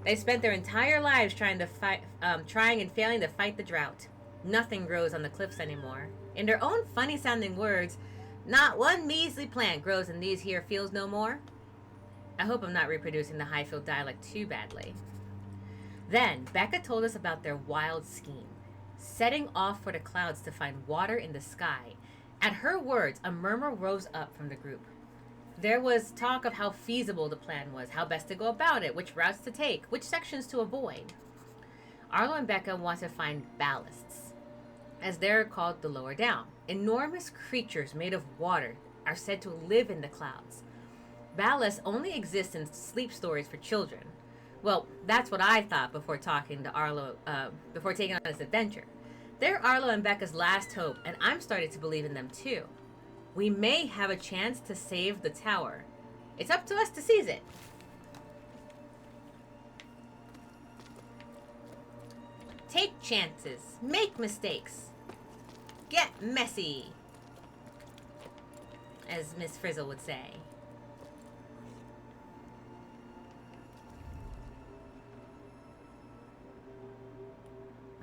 They spent their entire lives trying and failing to fight the drought. Nothing grows on the cliffs anymore. In their own funny-sounding words, not one measly plant grows in these here fields no more. I hope I'm not reproducing the Highfield dialect too badly. Then, Becca told us about their wild scheme, setting off for the clouds to find water in the sky. At her words, a murmur rose up from the group. There was talk of how feasible the plan was, how best to go about it, which routes to take, which sections to avoid. Arlo and Becca want to find ballasts, as they're called the lower down. Enormous creatures made of water are said to live in the clouds. Ballasts only exist in sleep stories for children. Well, that's what I thought before taking on this adventure. They're Arlo and Becca's last hope, and I'm starting to believe in them too. We may have a chance to save the tower. It's up to us to seize it. Take chances. Make mistakes. Get messy, as Miss Frizzle would say.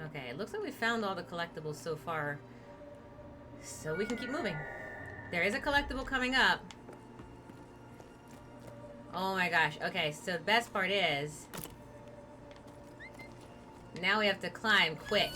Okay, it looks like we found all the collectibles so far, so we can keep moving. There is a collectible coming up. Oh my gosh. Okay, so the best part is now we have to climb quick.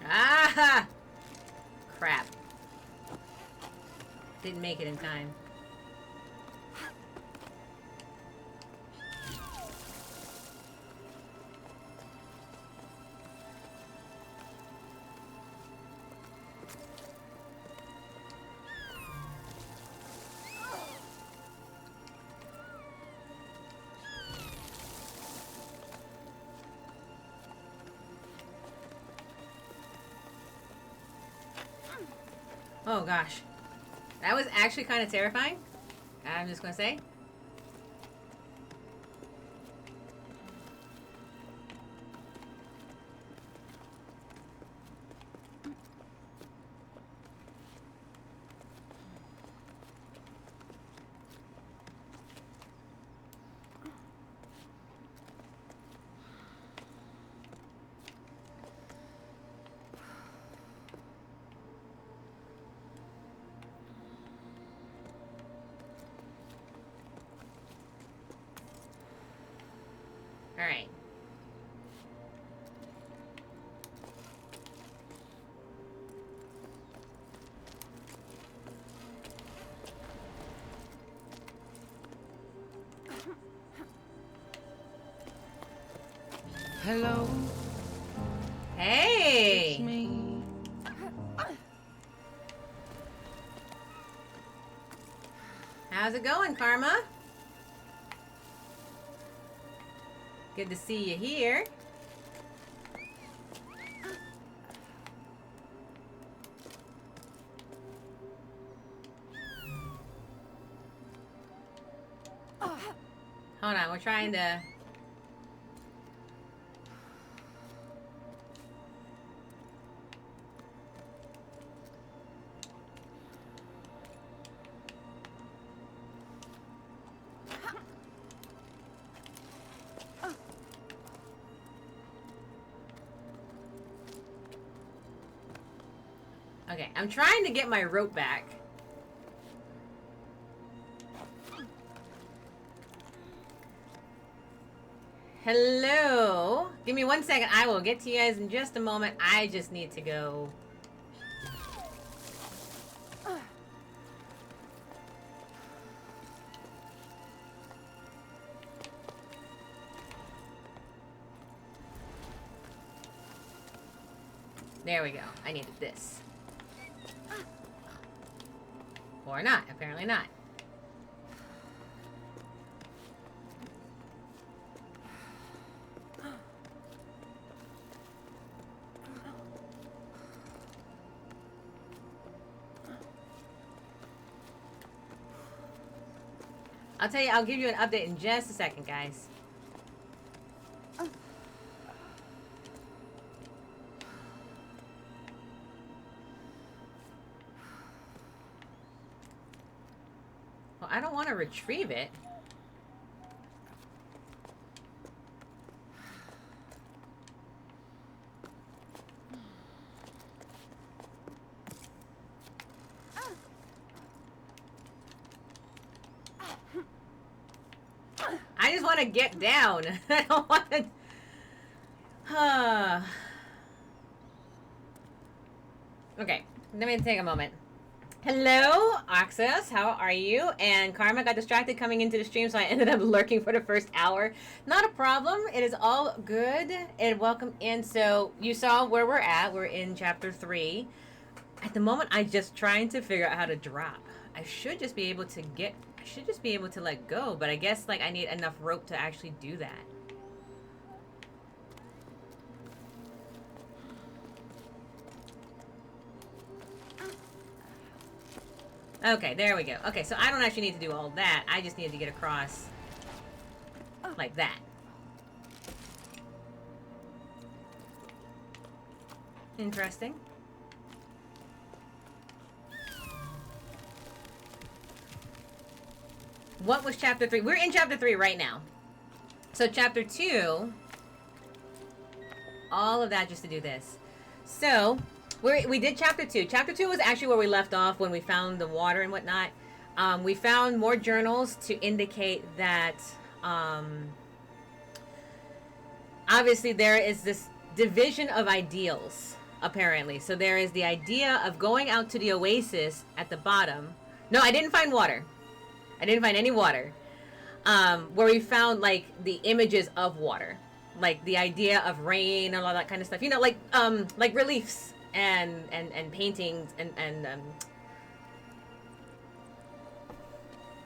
Ah! Crap. Didn't make it in time. Oh gosh. That was actually kind of terrifying. I'm just gonna say. All right. Hello. Hey. It's me. How's it going, Karma? Good to see you here. Hold on, we're trying to... Okay, I'm trying to get my rope back. Hello? Give me 1 second. I will get to you guys in just a moment. I just need to go. There we go. I needed this. Or not. Apparently not. I'll tell you, I'll give you an update in just a second, guys. Well, I don't want to retrieve it. I just want to get down. I don't want to... Okay, let me take a moment. Hello, Access. How are you? And Karma got distracted coming into the stream, so I ended up lurking for the first hour. Not a problem. It is all good. And welcome in. So you saw where we're at. We're in chapter 3. At the moment, I'm just trying to figure out how to drop. I should just be able to get... I should just be able to let go, but I guess like I need enough rope to actually do that. Okay, there we go. Okay, so I don't actually need to do all that. I just need to get across like that. Interesting. What was chapter 3? We're in chapter 3 right now. So chapter 2, all of that just to do this. So we did chapter 2. Chapter 2 was actually where we left off when we found the water and whatnot. We found more journals to indicate that obviously there is this division of ideals, apparently. So there is the idea of going out to the oasis at the bottom. No, I didn't find water. I didn't find any water. Where we found like the images of water, like the idea of rain and all that kind of stuff. You know, like reliefs and paintings and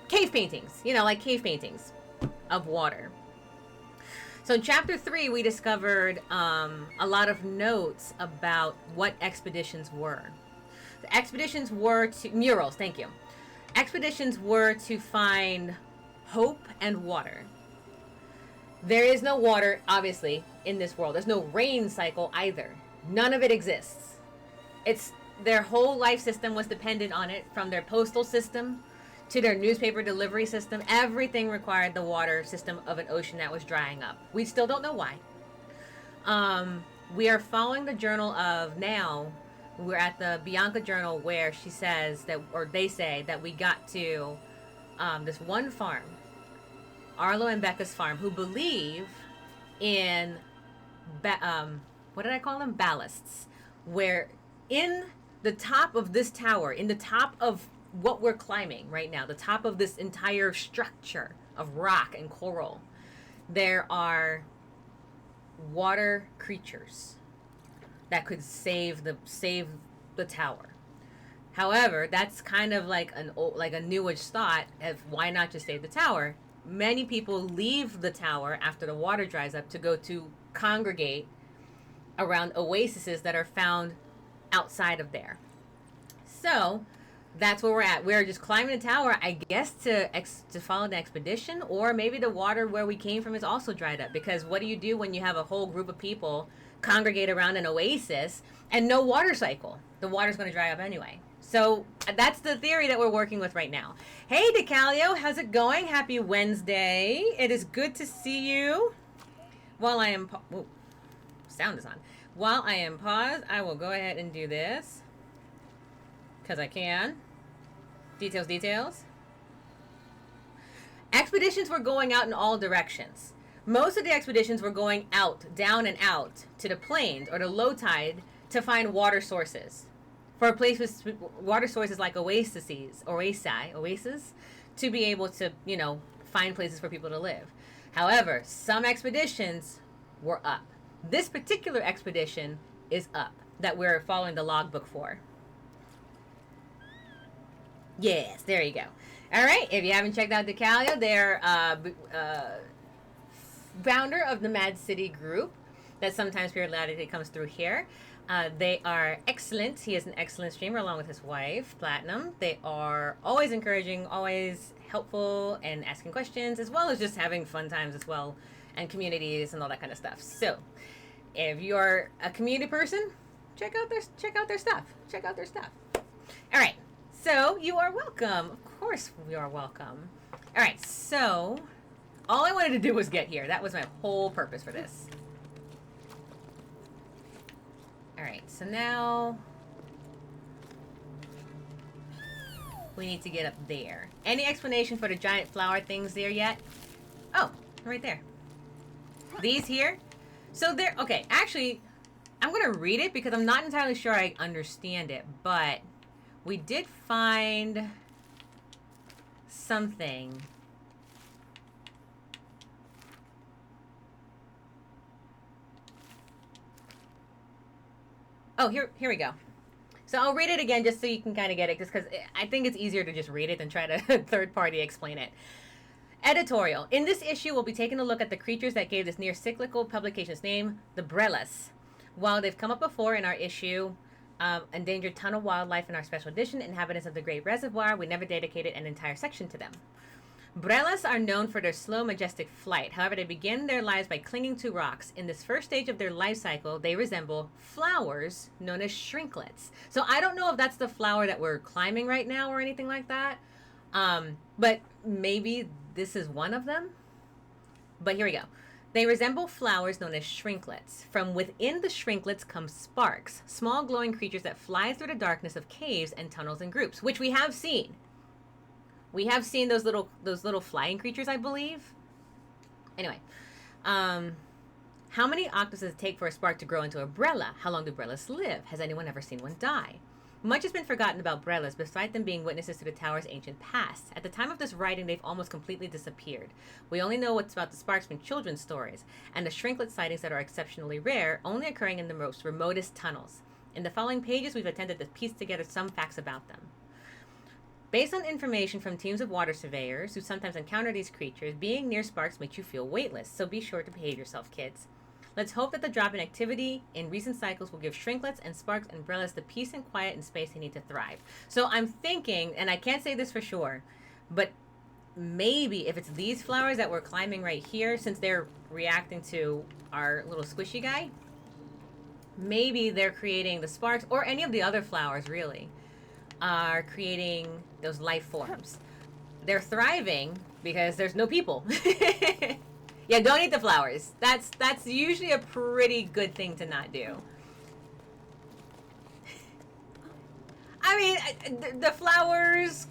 cave paintings. You know, like cave paintings of water. So in chapter 3, we discovered a lot of notes about what expeditions were. The expeditions were to murals. Thank you. Expeditions were to find hope and water. There is no water, obviously, in this world. There's no rain cycle either. None of it exists. It's their whole life system was dependent on it, from their postal system to their newspaper delivery system. Everything required the water system of an ocean that was drying up. We still don't know why. We are following the journal of now. We're at the Bianca journal where she says that, or they say that we got to this one farm, Arlo and Becca's farm, who believe in, what did I call them? Ballasts. Where in the top of this tower, in the top of what we're climbing right now, the top of this entire structure of rock and coral, there are water creatures that could save the tower. However, that's kind of like a newish thought of why not just save the tower. Many people leave the tower after the water dries up to go to congregate around oases that are found outside of there. So that's where we're at. We're just climbing the tower, I guess, to follow the expedition, or maybe the water where we came from is also dried up. Because what do you do when you have a whole group of people congregate around an oasis and no water cycle? The water's going to dry up anyway. So that's the theory that we're working with right now. Hey, DeCalio, how's it going? Happy Wednesday. It is good to see you. While I am... sound is on. While I am paused, I will go ahead and do this. Because I can. Details, details. Expeditions were going out in all directions. Most of the expeditions were going out, down and out, to the plains or the low tide to find water sources. For places, water sources like oases, to be able to, you know, find places for people to live. However, some expeditions were up. This particular expedition is up, that we're following the logbook for. Yes, there you go. All right, if you haven't checked out DeCalio, they're founder of the Mad City group that sometimes periodically comes through here. They are excellent. He is an excellent streamer along with his wife, Platinum. They are always encouraging, always helpful, and asking questions, as well as just having fun times as well, and communities and all that kind of stuff. So, if you're a community person, check out their stuff. Check out their stuff. All right. So, you are welcome. Of course, we are welcome. All right, so all I wanted to do was get here. That was my whole purpose for this. All right, so now we need to get up there. Any explanation for the giant flower things there yet? Oh, right there. These here. So they're, okay, actually, I'm going to read it because I'm not entirely sure I understand it, but we did find something. Oh, here we go. So I'll read it again just so you can kind of get it, just because I think it's easier to just read it than try to third-party explain it. Editorial. In this issue, we'll be taking a look at the creatures that gave this near-cyclical publication its name, the Brellas. While they've come up before in our issue, Endangered Tunnel Wildlife in our special edition, Inhabitants of the Great Reservoir, we never dedicated an entire section to them. Brellas are known for their slow, majestic flight. However, they begin their lives by clinging to rocks. In this first stage of their life cycle, they resemble flowers known as shrinklets. So I don't know if that's the flower that we're climbing right now or anything like that. But maybe this is one of them. But here we go. They resemble flowers known as shrinklets. From within the shrinklets come sparks, small glowing creatures that fly through the darkness of caves and tunnels in groups, which we have seen. We have seen those little flying creatures, I believe. Anyway, how many octaves does it take for a spark to grow into a Brella? How long do Brellas live? Has anyone ever seen one die? Much has been forgotten about Brellas, despite them being witnesses to the tower's ancient past. At the time of this writing, they've almost completely disappeared. We only know what's about the sparks from children's stories, and the shrinklet sightings that are exceptionally rare, only occurring in the most remotest tunnels. In the following pages, we've attempted to piece together some facts about them. Based on information from teams of water surveyors who sometimes encounter these creatures, being near sparks makes you feel weightless, so be sure to behave yourself, kids. Let's hope that the drop in activity in recent cycles will give shrinklets and sparks and Brellas the peace and quiet and space they need to thrive. So I'm thinking, and I can't say this for sure, but maybe if it's these flowers that we're climbing right here, since they're reacting to our little squishy guy, maybe they're creating the sparks, or any of the other flowers really, are creating those life forms. They're thriving because there's no people. Yeah, don't eat the flowers. That's usually a pretty good thing to not do. I mean, the flowers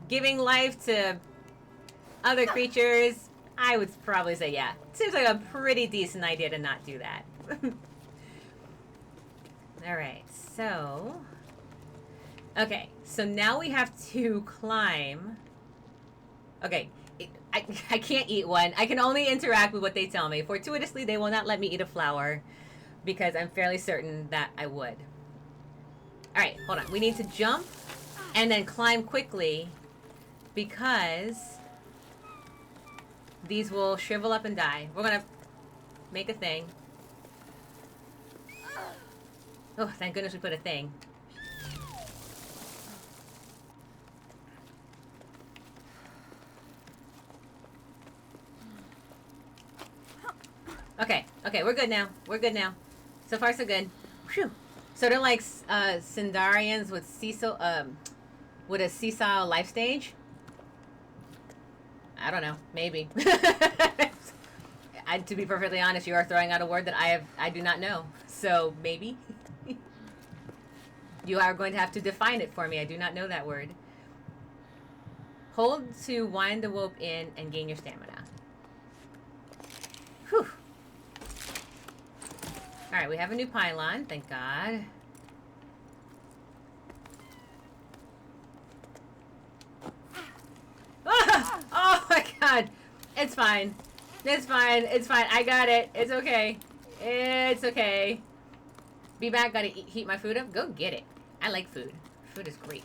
giving life to other creatures, I would probably say, yeah. Seems like a pretty decent idea to not do that. Alright, so... Okay, so now we have to climb... Okay, I can't eat one. I can only interact with what they tell me. Fortuitously, they will not let me eat a flower because I'm fairly certain that I would. Alright, hold on. We need to jump and then climb quickly because these will shrivel up and die. We're gonna make a thing. Oh, thank goodness we put a thing. Okay, we're good now. We're good now. So far, so good. Whew. So they're like Sindarians with a seesaw life stage. I don't know. Maybe. To be perfectly honest, you are throwing out a word that I do not know. So maybe. You are going to have to define it for me. I do not know that word. Hold to wind the rope in and gain your stamina. Whew. Alright, we have a new pylon, thank God. Ah! Oh my God! It's fine. It's fine. It's fine. I got it. It's okay. It's okay. Be back. Gotta heat my food up. Go get it. I like food. Food is great.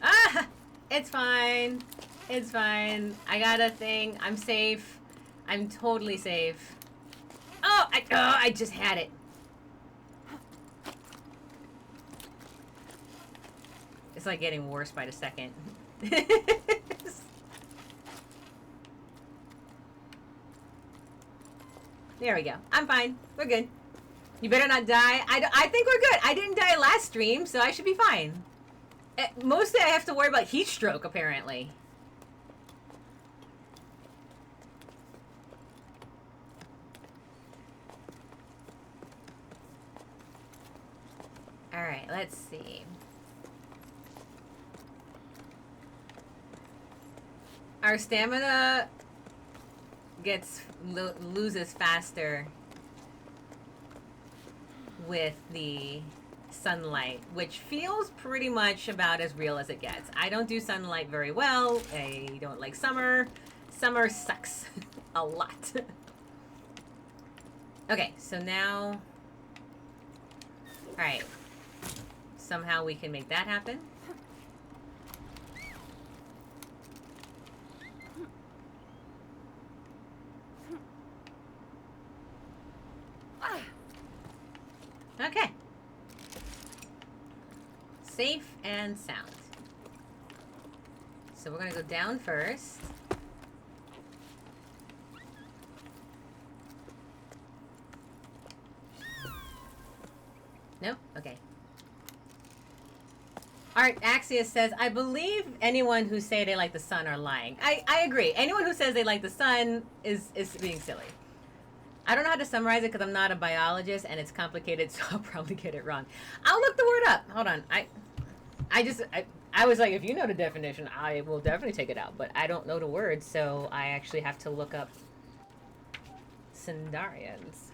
Ah! It's fine. It's fine. I got a thing. I'm safe. I'm totally safe. Oh, I just had it. It's like getting worse by the second. There we go. I'm fine. We're good. You better not die. I think we're good. I didn't die last stream, so I should be fine. Mostly I have to worry about heat stroke, apparently. Alright, let's see. Our stamina loses faster with the sunlight, which feels pretty much about as real as it gets. I don't do sunlight very well. I don't like summer. Summer sucks a lot. Okay, so now... Alright. Somehow we can make that happen. Okay. Safe and sound. So we're gonna go down first. Nope? Okay. Art Axius says, I believe anyone who say they like the sun are lying. I agree. Anyone who says they like the sun is being silly. I don't know how to summarize it because I'm not a biologist and it's complicated, so I'll probably get it wrong. I'll look the word up. Hold on. I was like, if you know the definition, I will definitely take it out. But I don't know the word, so I actually have to look up Sindarians.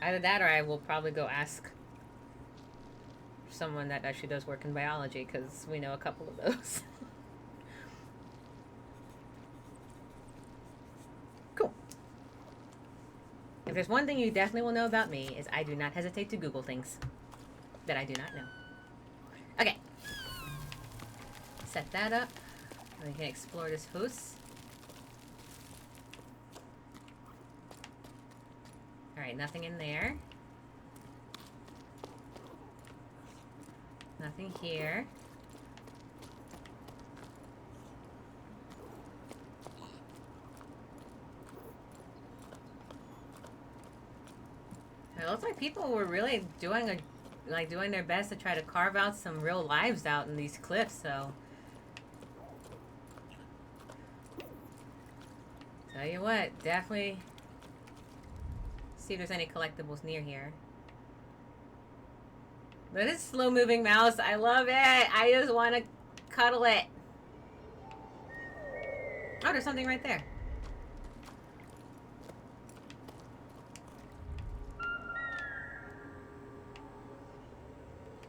Either that or I will probably go ask someone that actually does work in biology, because we know a couple of those. Cool. If there's one thing you definitely will know about me, is I do not hesitate to Google things that I do not know. Okay. Set that up. And we can explore this house. Alright, nothing in there. Nothing here. It looks like people were really doing their best to try to carve out some real lives out in these cliffs, so. Tell you what, definitely see if there's any collectibles near here. But it's slow moving mouse. I love it. I just want to cuddle it. Oh, there's something right there.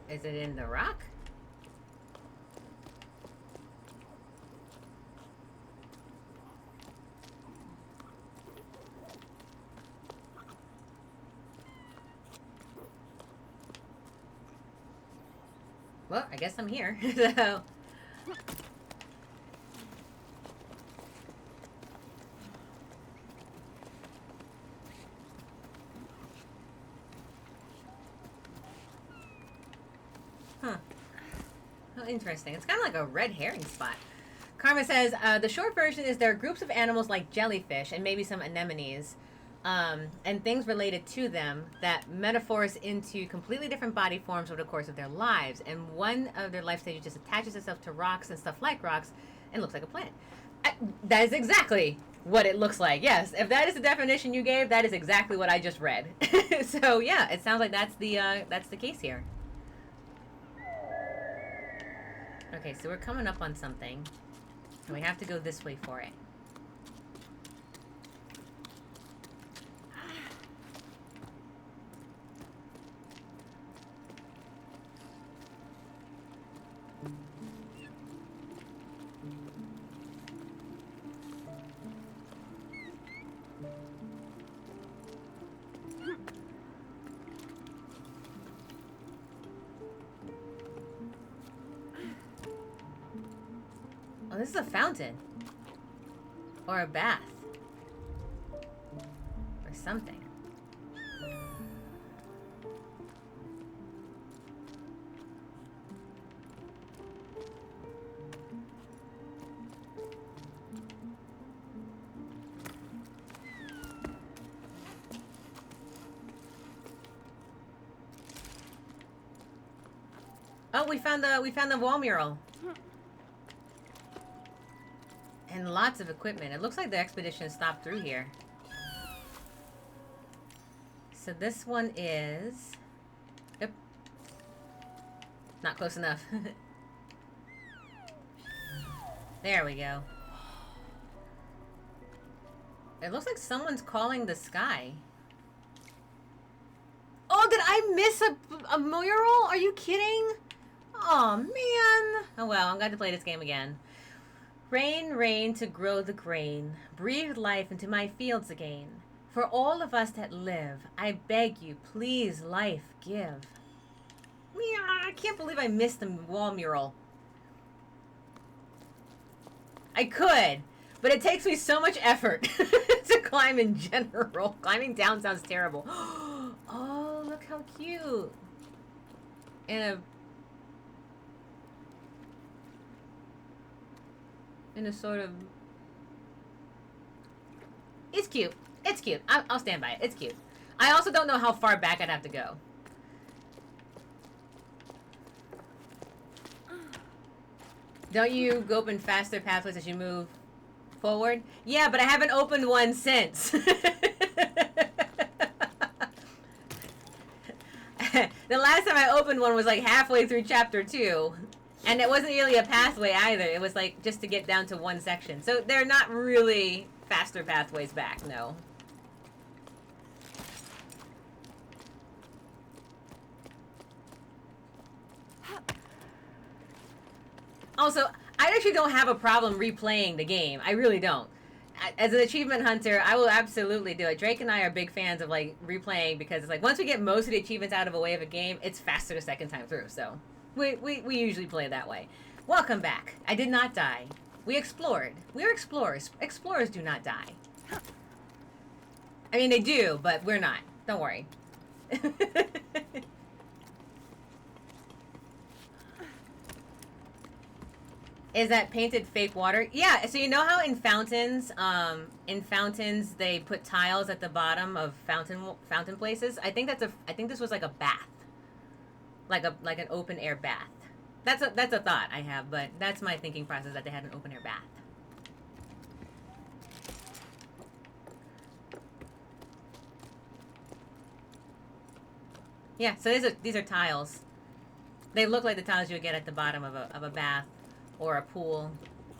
Is it in the rock? Well, I guess I'm here. So. Huh. Oh, interesting. It's kind of like a red herring spot. Karma says, the short version is there are groups of animals like jellyfish and maybe some anemones and things related to them that metaphors into completely different body forms over the course of their lives. And one of their life stages just attaches itself to rocks and stuff like rocks and looks like a plant. That is exactly what it looks like. Yes, if that is the definition you gave, that is exactly what I just read. So yeah, it sounds like that's the case here. Okay, so we're coming up on something. And we have to go this way for it. Oh, this is a fountain. Or a bath. Or something. Oh, we found the wall mural. And lots of equipment. It looks like the expedition stopped through here. So this one is... Yep. Not close enough. There we go. It looks like someone's calling the sky. Oh, did I miss a mural? Are you kidding? Oh, man. Oh, well, I'm glad to play this game again. Rain, rain to grow the grain, breathe life into my fields again. For all of us that live, I beg you, please life give. I can't believe I missed the wall mural. I could, but it takes me so much effort to climb in general. Climbing down sounds terrible. Oh, look how cute. In a sort of... It's cute. It's cute. I'll stand by it. It's cute. I also don't know how far back I'd have to go. Don't you go open faster pathways as you move forward? Yeah, but I haven't opened one since. The last time I opened one was like halfway through chapter 2. And it wasn't really a pathway either. It was like just to get down to one section. So they're not really faster pathways back, no. Also, I actually don't have a problem replaying the game. I really don't. As an achievement hunter, I will absolutely do it. Drake and I are big fans of like replaying because it's like once we get most of the achievements out of a way of a game, it's faster the second time through. So we usually play that way. Welcome back. I did not die. We explored. We're explorers. Explorers do not die. I mean, they do, but we're not. Don't worry. Is that painted fake water? Yeah, so you know how in fountains they put tiles at the bottom of fountain places? I think this was like a bath. Like an open air bath. That's a thought I have, but that's my thinking process, that they had an open air bath. Yeah, so these are tiles. They look like the tiles you would get at the bottom of a bath or a pool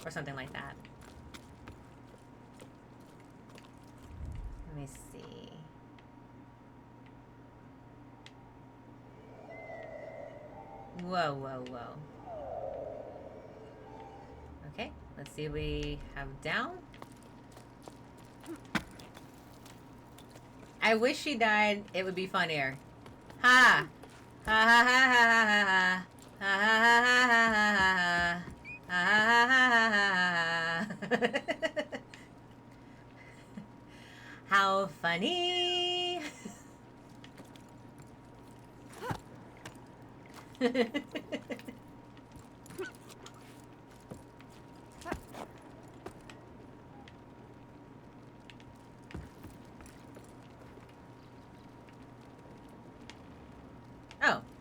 or something like that. Let me see. Whoa, whoa, whoa. Okay, let's see what we have down. I wish she died. It would be funnier. Ha! Ha ha ha ha ha ha ha ha ha ha ha ha how funny.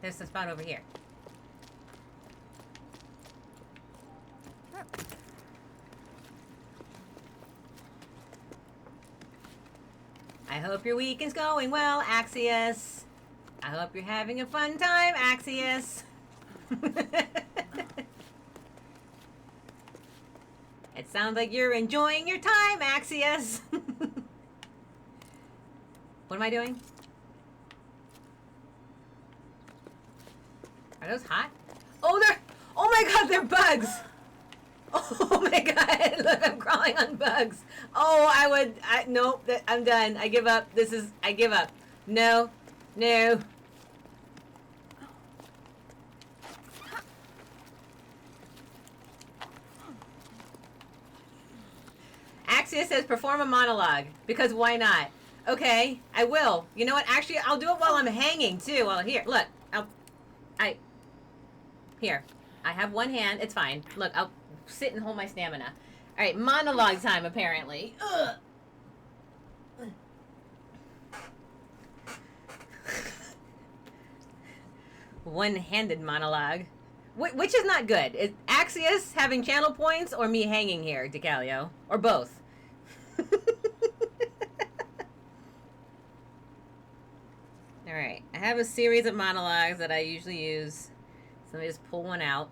There's a spot over here. I hope your week is going well, Axios. I hope you're having a fun time, Axios. It sounds like you're enjoying your time, Axios. What am I doing? Are those hot? Oh, oh my god, they're bugs. Oh my god, look, I'm crawling on bugs. Oh, nope, I'm done. I give up. I give up. No, no. Axios says perform a monologue, because why not? Okay, I will. You know what? Actually, I'll do it while I'm hanging too. Well, here, look. Here. I have one hand. It's fine. Look, I'll sit and hold my stamina. All right, monologue time apparently. Ugh. One-handed monologue. Which is not good. Is Axios having channel points or me hanging here, DeCalio? Or both? Alright, I have a series of monologues that I usually use. So let me just pull one out.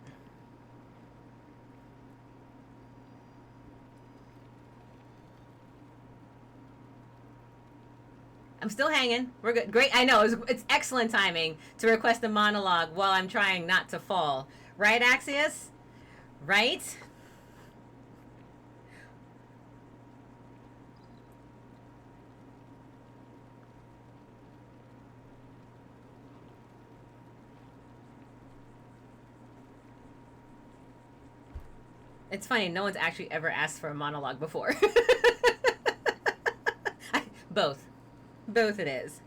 I'm still hanging. We're good. Great. I know. It's excellent timing to request a monologue while I'm trying not to fall. Right, Axios? Right? It's funny. No one's actually ever asked for a monologue before. Both. Both it is.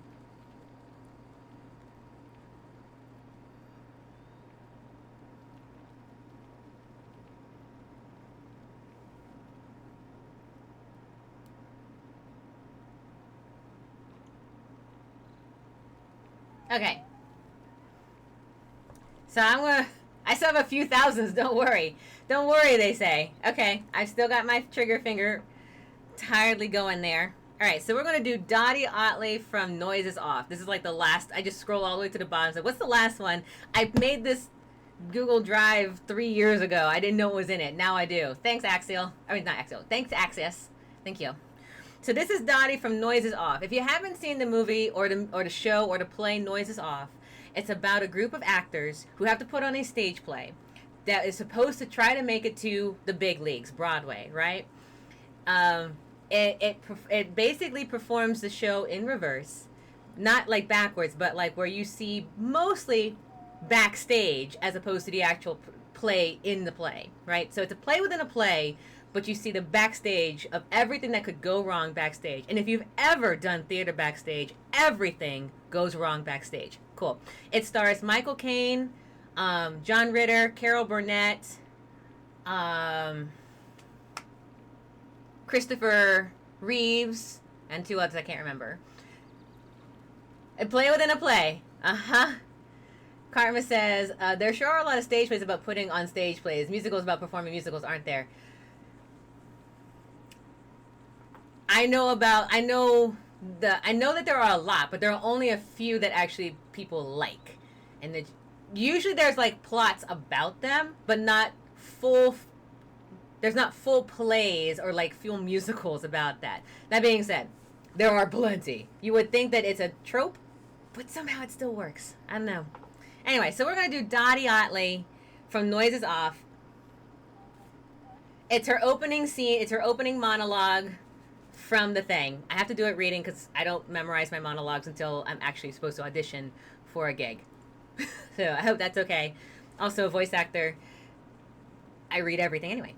Okay. So I still have a few thousands, don't worry. Don't worry, they say. Okay, I've still got my trigger finger tiredly going there. Alright, so we're going to do Dottie Otley from Noises Off. This is like the last, I just scroll all the way to the bottom. So what's the last one? I made this Google Drive 3 years ago. I didn't know it was in it. Now I do. Thanks, Axial. I mean, not Axial. Thanks, Axios. Thank you. So this is Dottie from Noises Off. If you haven't seen the movie or the show or the play Noises Off, it's about a group of actors who have to put on a stage play that is supposed to try to make it to the big leagues, Broadway, right? It basically performs the show in reverse, not like backwards, but like where you see mostly backstage as opposed to the actual play in the play, right? So it's a play within a play, but you see the backstage of everything that could go wrong backstage. And if you've ever done theater backstage, everything goes wrong backstage. Cool. It stars Michael Caine, John Ritter, Carol Burnett, Christopher Reeves, and two others I can't remember. A play within a play. Uh-huh. Karma says, there sure are a lot of stage plays about putting on stage plays. Musicals about performing musicals aren't there. I know that there are a lot, but there are only a few that actually people like. And usually there's like plots about them, but not there's not full plays or like full musicals about that. That being said, there are plenty. You would think that it's a trope, but somehow it still works. I don't know. Anyway, so we're going to do Dottie Otley from Noises Off. It's her opening scene. It's her opening monologue from the thing. I have to do it reading because I don't memorize my monologues until I'm actually supposed to audition for a gig. So I hope that's okay. Also, a voice actor, I read everything anyway.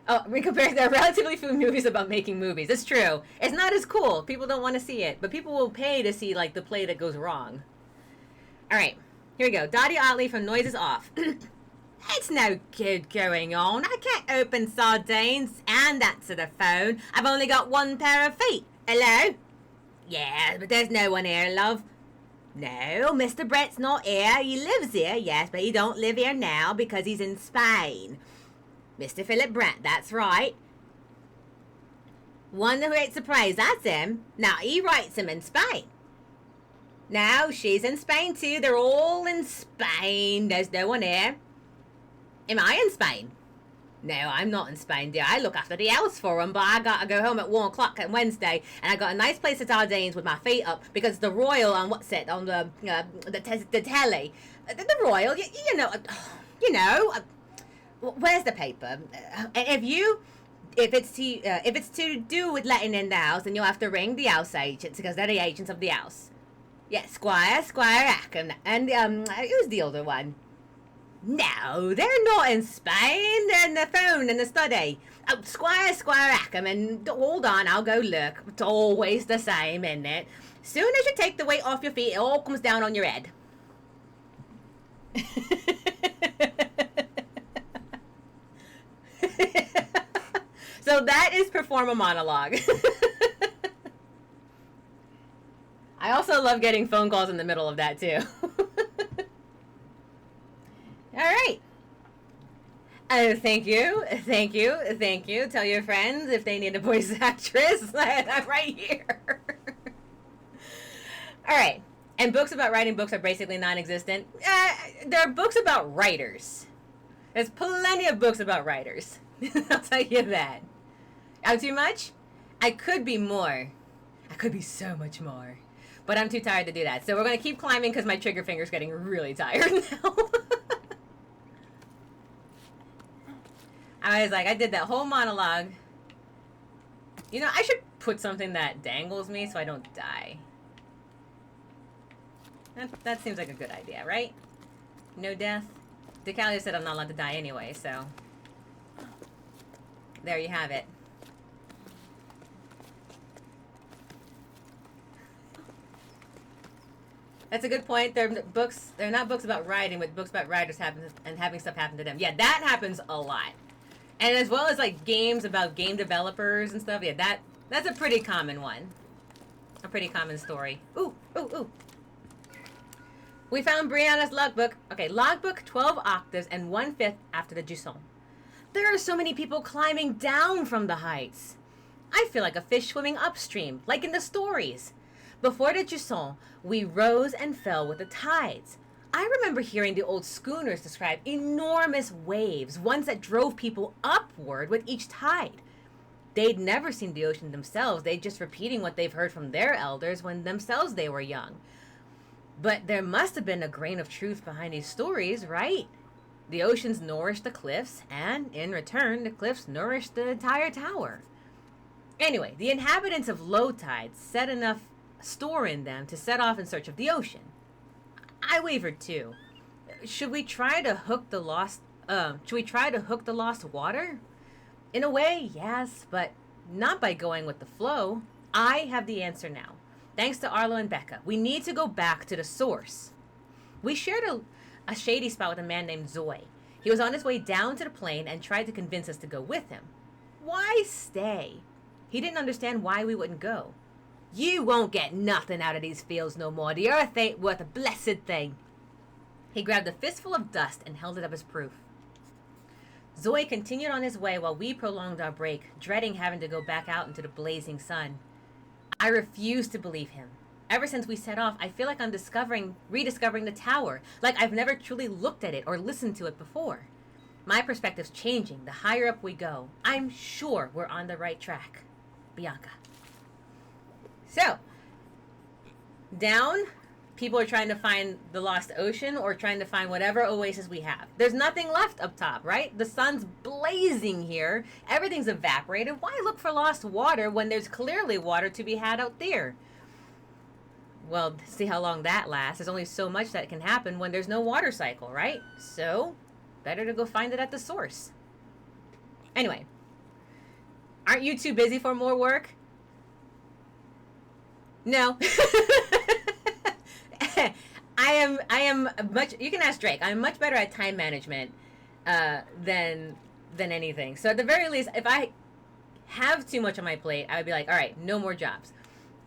Oh, we compare, there are relatively few movies about making movies. It's true. It's not as cool. People don't want to see it, but people will pay to see like the play that goes wrong. All right, here we go. Dottie Otley from Noises Off. It's no good going on. I can't open sardines and answer the phone. I've only got one pair of feet. Hello? Yeah, but there's no one here, love. No, Mr. Brett's not here. He lives here, yes, but he don't live here now because he's in Spain. Mr. Philip Brett, that's right. One who writes the praise, that's him. Now, he writes them in Spain. Now, she's in Spain too. They're all in Spain. There's no one here. Am I in Spain? No, I'm not in Spain, dear. I look after the house for them, but I gotta go home at 1 o'clock on Wednesday, and I got a nice place at Ardennes with my feet up because the Royal on what's it on the telly, the Royal, you know. Where's the paper? If it's to do with letting in the house, then you'll have to ring the house agents because they're the agents of the house. Yeah, Squire Ackham, and who's the other one? No, they're not in Spain. They're in the phone in the study. Oh, Squire Ackham, and hold on, I'll go look. It's always the same, isn't it? Soon as you take the weight off your feet, it all comes down on your head. So that is perform a monologue. I also love getting phone calls in the middle of that too. All right. Oh, thank you. Tell your friends if they need a voice actress. I'm right here. All right. And books about writing books are basically non-existent. There are books about writers. There's plenty of books about writers. I'll tell you that. Out too much? I could be more. I could be so much more. But I'm too tired to do that. So we're going to keep climbing because my trigger finger's getting really tired now. I was like, I did that whole monologue. You know, I should put something that dangles me so I don't die. That seems like a good idea, right? No death. Decalia said I'm not allowed to die anyway, so... There you have it. That's a good point. They're not books about writing, but books about writers having stuff happen to them. Yeah, that happens a lot. And as well as like games about game developers and stuff. Yeah, that's a pretty common one. A pretty common story. Ooh. We found Brianna's logbook. Okay, logbook 12 octaves and 1/5 after the Jusant. There are so many people climbing down from the heights. I feel like a fish swimming upstream, like in the stories. Before the Jusant, we rose and fell with the tides. I remember hearing the old schooners describe enormous waves, ones that drove people upward with each tide. They'd never seen the ocean themselves. They'd just repeating what they've heard from their elders when themselves they were young. But there must have been a grain of truth behind these stories, right? The oceans nourished the cliffs, and in return, the cliffs nourished the entire tower. Anyway, the inhabitants of low tides set enough store in them to set off in search of the ocean. I wavered too. Should we try to hook the lost water? In a way, yes, but not by going with the flow. I have the answer now. Thanks to Arlo and Becca. We need to go back to the source. We shared a shady spot with a man named Zoe. He was on his way down to the plain and tried to convince us to go with him. Why stay? He didn't understand why we wouldn't go. You won't get nothing out of these fields no more. The earth ain't worth a blessed thing. He grabbed a fistful of dust and held it up as proof. Zoe continued on his way while we prolonged our break, dreading having to go back out into the blazing sun. I refused to believe him. Ever since we set off, I feel like I'm rediscovering the tower, like I've never truly looked at it or listened to it before. My perspective's changing the higher up we go. I'm sure we're on the right track. Bianca. So, down, people are trying to find the lost ocean or trying to find whatever oasis we have. There's nothing left up top, right? The sun's blazing here. Everything's evaporated. Why look for lost water when there's clearly water to be had out there? Well, see how long that lasts. There's only so much that can happen when there's no water cycle, right? So, better to go find it at the source. Anyway, aren't you too busy for more work? No. I am much, you can ask Drake, I'm much better at time management than anything. So at the very least, if I have too much on my plate, I would be like, all right, no more jobs.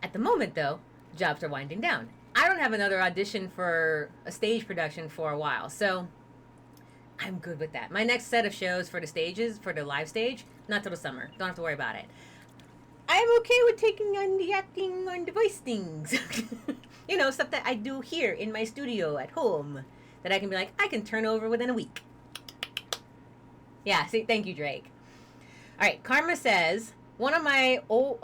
At the moment though, jobs are winding down. I don't have another audition for a stage production for a while, so I'm good with that. My next set of shows for the stages, for the live stage, not till the summer. Don't have to worry about it. I'm okay with taking on the acting, on the voice things. You know, stuff that I do here in my studio at home that I can be like, I can turn over within a week. Yeah, see, thank you, Drake. All right, Karma says, one of my old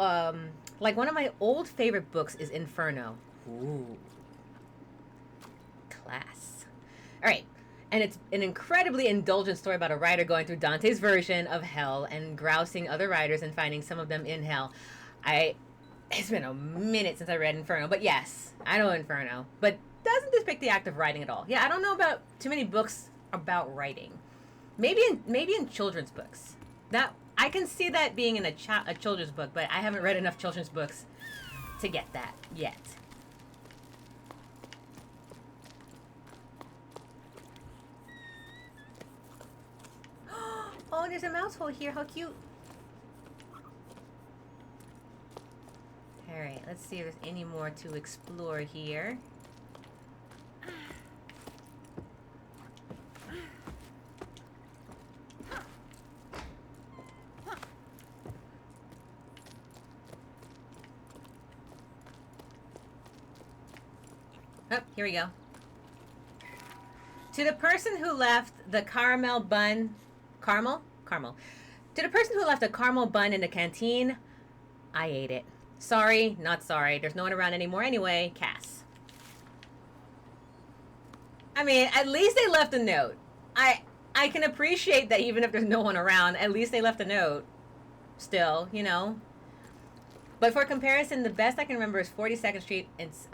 favorite books is Inferno. Ooh. Class. All right. And it's an incredibly indulgent story about a writer going through Dante's version of hell and grousing other writers and finding some of them in hell. It's been a minute since I read Inferno, but yes, I know Inferno. But doesn't depict the act of writing at all. Yeah, I don't know about too many books about writing. Maybe in children's books. That I can see that being in a children's book, but I haven't read enough children's books to get that yet. Oh, there's a mouse hole here. How cute. Alright, let's see if there's any more to explore here. Oh, here we go. To the person who left the caramel bun... Caramel? To the person who left a caramel bun in the canteen, I ate it. Sorry, not sorry. There's no one around anymore anyway. Cass. I mean, at least they left a note. I can appreciate that even if there's no one around, at least they left a note. Still, you know. But for comparison, the best I can remember is 42nd Street. It's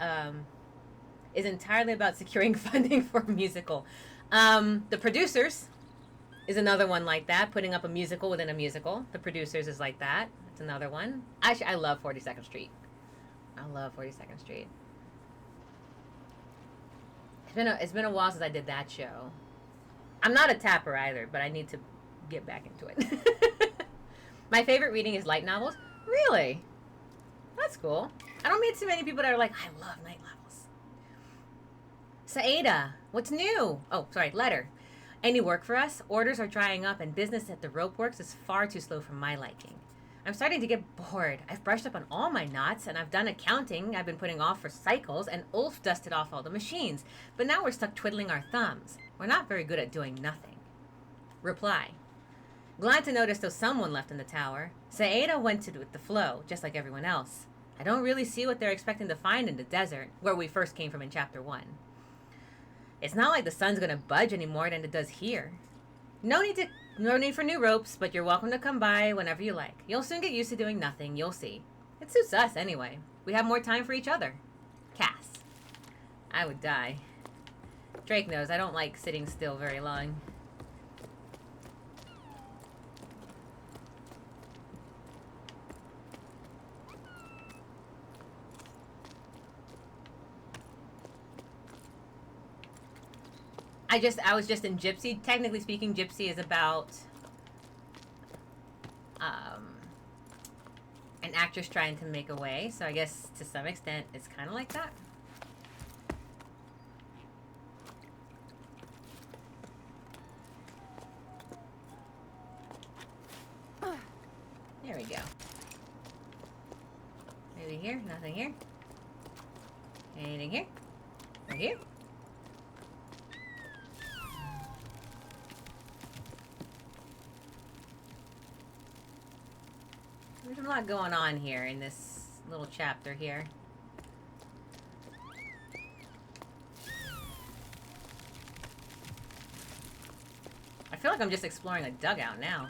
is entirely about securing funding for a musical. The Producers is another one like that, putting up a musical within a musical. The Producers is like that. That's another one. Actually, I love 42nd Street. I love 42nd Street. It's been a while since I did that show. I'm not a tapper either, but I need to get back into it. My favorite reading is light novels. Really? That's cool. I don't meet too many people that are like, I love light novels. Saeda, what's new? Oh, sorry, letter. Any work for us? Orders are drying up and business at the rope works is far too slow for my liking. I'm starting to get bored. I've brushed up on all my knots and I've done accounting I've been putting off for cycles and Ulf dusted off all the machines. But now we're stuck twiddling our thumbs. We're not very good at doing nothing. Reply. Glad to notice there's someone left in the tower. Saeda went with the flow, just like everyone else. I don't really see what they're expecting to find in the desert, where we first came from in Chapter 1. It's not like the sun's gonna budge any more than it does here. No need for new ropes, but you're welcome to come by whenever you like. You'll soon get used to doing nothing, you'll see. It suits us anyway. We have more time for each other. Cass. I would die. Drake knows I don't like sitting still very long. I was just in Gypsy. Technically speaking, Gypsy is about an actress trying to make a way. So I guess to some extent it's kind of like that. There we go. Maybe here, nothing here. Anything here? Right here? There's a lot going on here in this little chapter here. I feel like I'm just exploring a dugout now.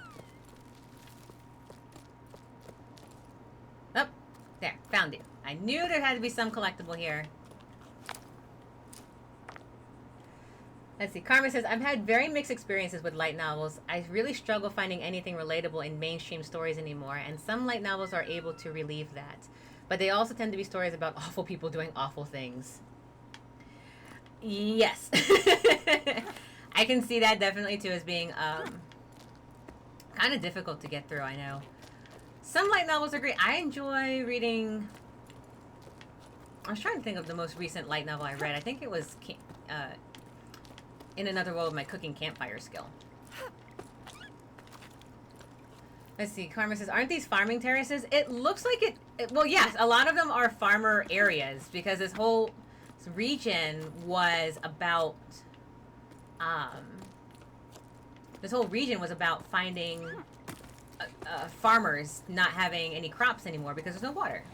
Oh, there, found you. I knew there had to be some collectible here. Let's see. Karma says, I've had very mixed experiences with light novels. I really struggle finding anything relatable in mainstream stories anymore, and some light novels are able to relieve that. But they also tend to be stories about awful people doing awful things. Yes. I can see that definitely, too, as being kind of difficult to get through, I know. Some light novels are great. I enjoy reading I was trying to think of the most recent light novel I read. I think it was In Another World, my cooking campfire skill. Let's see. Karma says, aren't these farming terraces? It looks like it. Well, yes, a lot of them are farmer areas because this whole region was about. This whole region was about finding farmers not having any crops anymore because there's no water.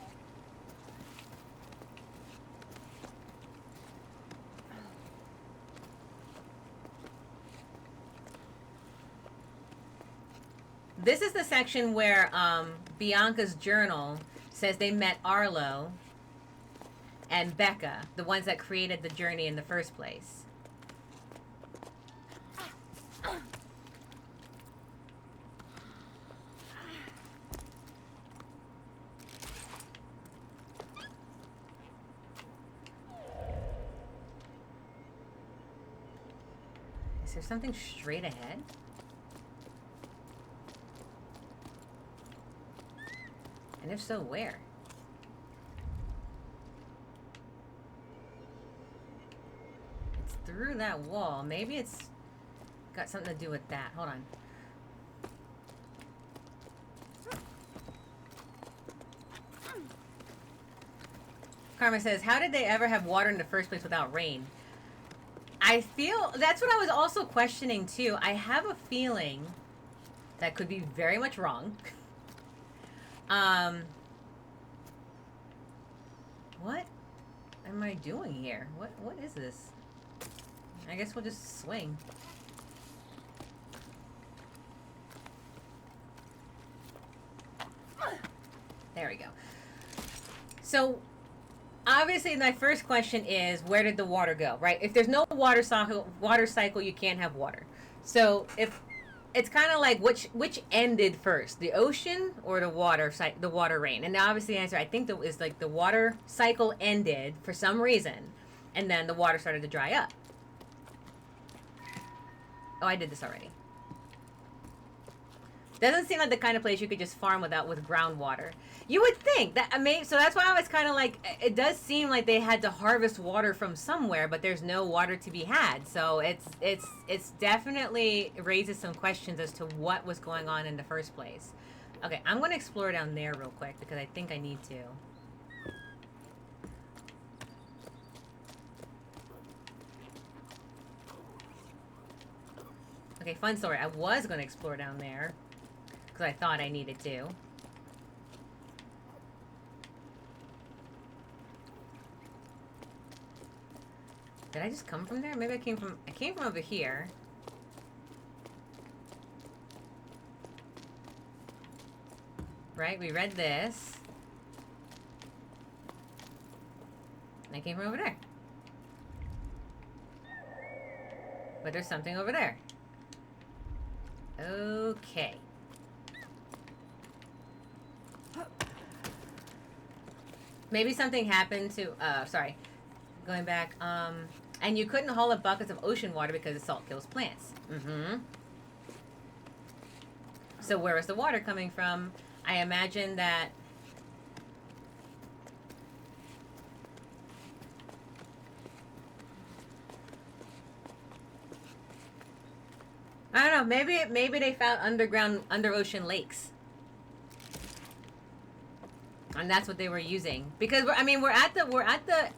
This is the section where Bianca's journal says they met Arlo and Becca, the ones that created the journey in the first place. Is there something straight ahead? And if so, where? It's through that wall. Maybe it's got something to do with that. Hold on. Karma says, how did they ever have water in the first place without rain? I feel that's what I was also questioning too. I have a feeling that could be very much wrong. What am I doing here? What is this? I guess we'll just swing. There we go. So, obviously my first question is, where did the water go, right? If there's no water cycle, you can't have water. So, if it's kind of like which ended first, the ocean or the water rain? And now obviously the answer I think is like the water cycle ended for some reason, and then the water started to dry up. Oh, I did this already. Doesn't seem like the kind of place you could just farm with groundwater. You would think that, I mean, so that's why I was kind of like, it does seem like they had to harvest water from somewhere, but there's no water to be had. So it's definitely raises some questions as to what was going on in the first place. Okay, I'm going to explore down there real quick because I think I need to. Okay, fun story. I was going to explore down there because I thought I needed to. Did I just come from there? Maybe I came from over here. Right? We read this. And I came from over there. But there's something over there. Okay. Maybe something happened to, sorry. Going back, and you couldn't haul up buckets of ocean water because the salt kills plants. Mm-hmm. So where is the water coming from? I imagine that... I don't know, maybe they found under ocean lakes. And that's what they were using. Because, we're at the...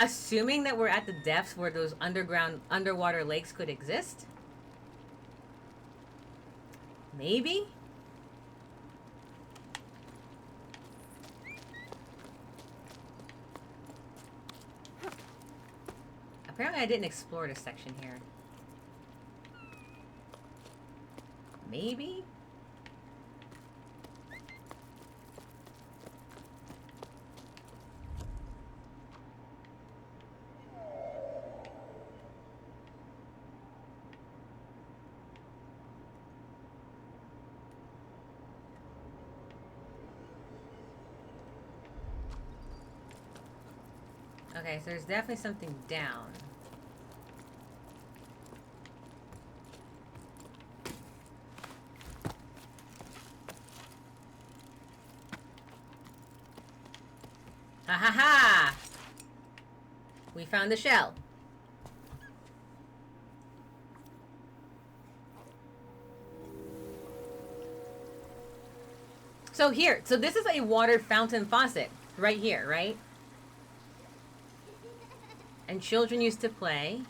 Assuming that we're at the depths where those underwater lakes could exist? Maybe? Apparently I didn't explore this section here. Maybe? Okay, so there's definitely something down. Ha ha ha! We found the shell. So here, so this is a water fountain faucet right here, right? And children used to play.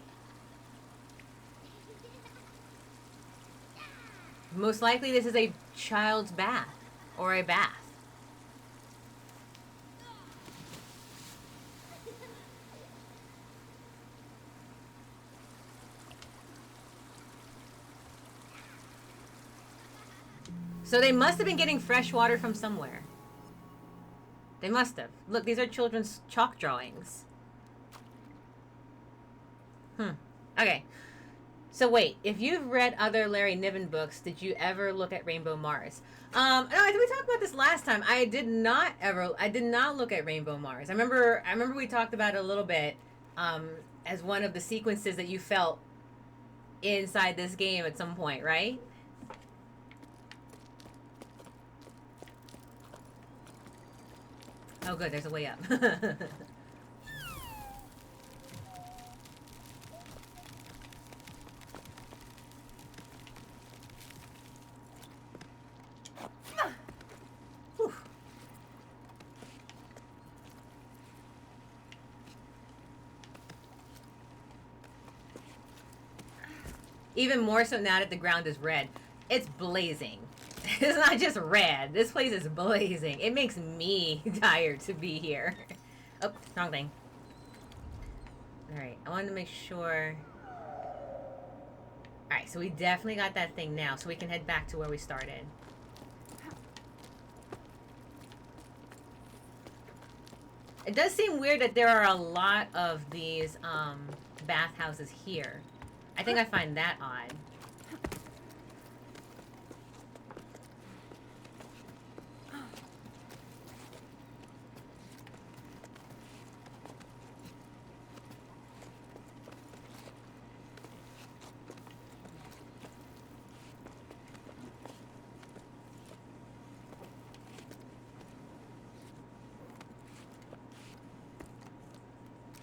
Most likely this is a child's bath or a bath. So they must have been getting fresh water from somewhere. They must have. Look, these are children's chalk drawings. Okay. So wait, if you've read other Larry Niven books, did you ever look at Rainbow Mars? No, we talked about this last time. I did not look at Rainbow Mars. I remember we talked about it a little bit, as one of the sequences that you felt inside this game at some point, right? Oh good, there's a way up. Even more so now that the ground is red. It's blazing. It's not just red. This place is blazing. It makes me tired to be here. Oh, wrong thing. Alright, I wanted to make sure... Alright, so we definitely got that thing now, so we can head back to where we started. It does seem weird that there are a lot of these bathhouses here. I think I find that odd.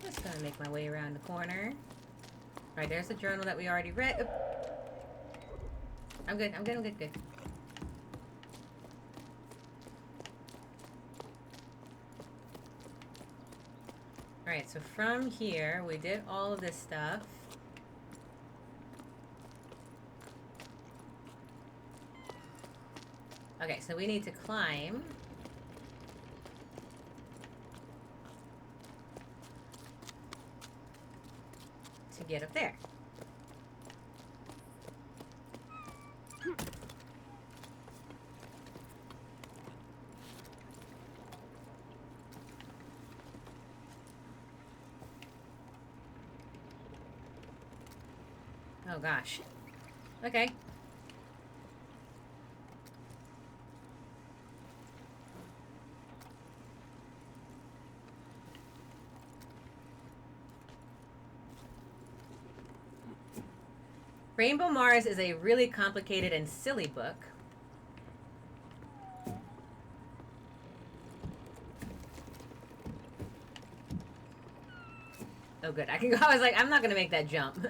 Just gonna make my way around the corner. Alright, there's the journal that we already read. Oop. I'm good. Alright, so from here, we did all of this stuff. Okay, so we need to climb. To get up there. Oh gosh. Okay. Rainbow Mars is a really complicated and silly book. Oh good, I can go. I was like, I'm not gonna make that jump.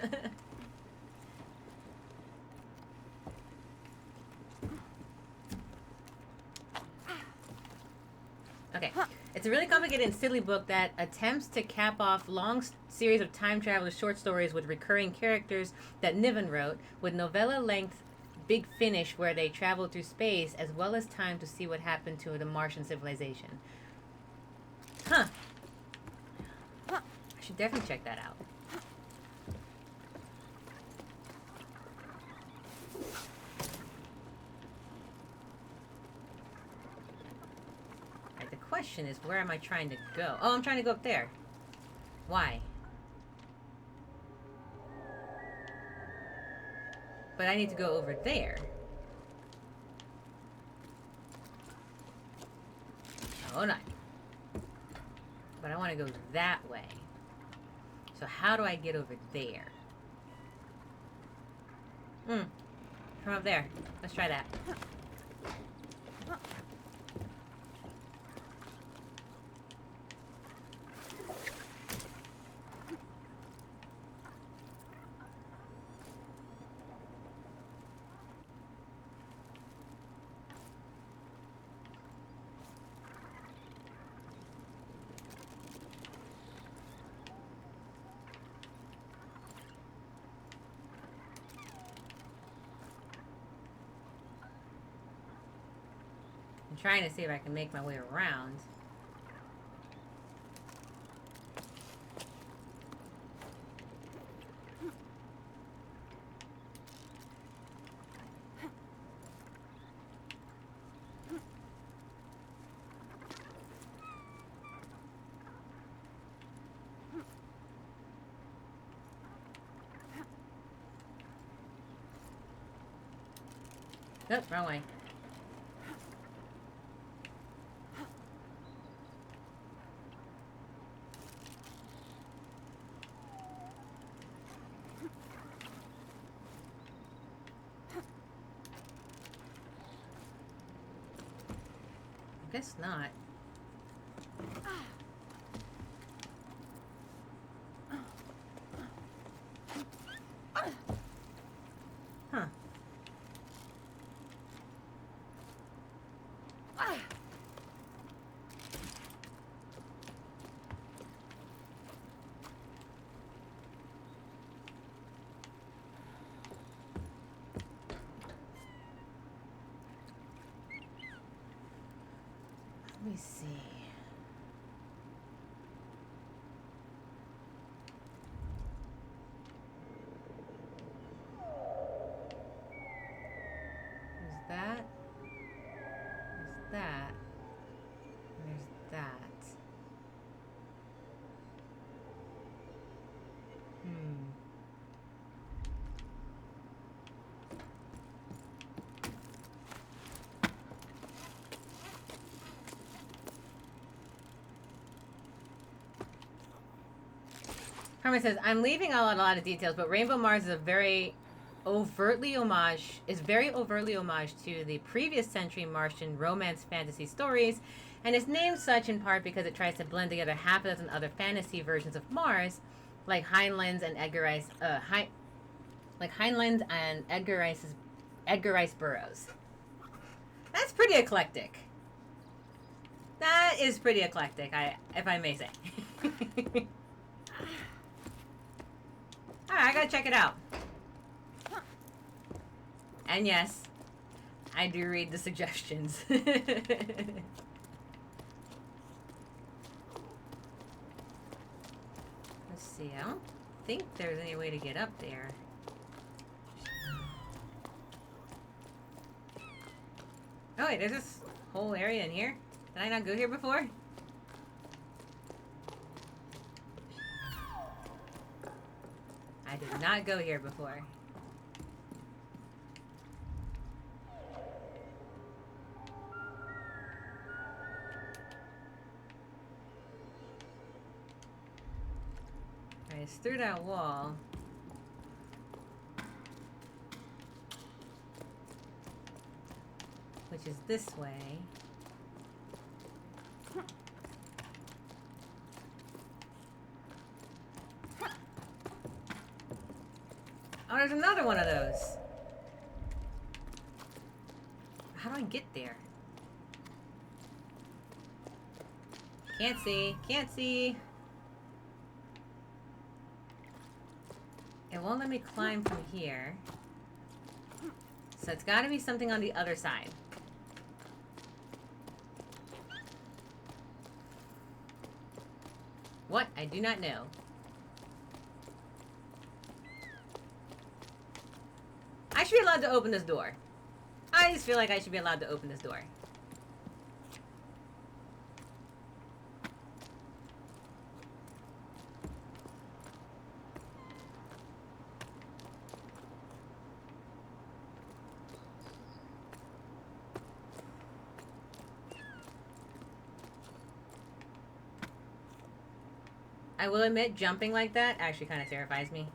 Okay. It's a really complicated and silly book that attempts to cap off long series of time traveler short stories with recurring characters that Niven wrote, with novella-length Big Finish where they travel through space as well as time to see what happened to the Martian civilization. Huh. I should definitely check that out. The question is, where am I trying to go? Oh, I'm trying to go up there. Why? But I need to go over there. Hold on. But I want to go that way. So how do I get over there? From up there. Let's try that. trying to see if I can make my way around. Nope, wrong way. I guess not. Huh. Let me see. There's that. There's that. And there's that. Carmen says, I'm leaving out a lot of details, but Rainbow Mars is a very overtly homage to the previous century Martian romance fantasy stories, and is named such in part because it tries to blend together half a dozen other fantasy versions of Mars, like Heinlein's and Edgar Rice, Edgar Rice Burroughs. That's pretty eclectic. That is pretty eclectic, if I may say. Alright, I gotta check it out. And yes, I do read the suggestions. Let's see, I don't think there's any way to get up there. Oh wait, there's this whole area in here. Did I not go here before? I did not go here before. Alright, it's through that wall. Which is this way. Oh, there's another one of those. How do I get there? Can't see. Can't see. It won't let me climb from here. So it's got to be something on the other side. What? I do not know. I should be allowed to open this door. I just feel like I should be allowed to open this door. I will admit, jumping like that actually kind of terrifies me.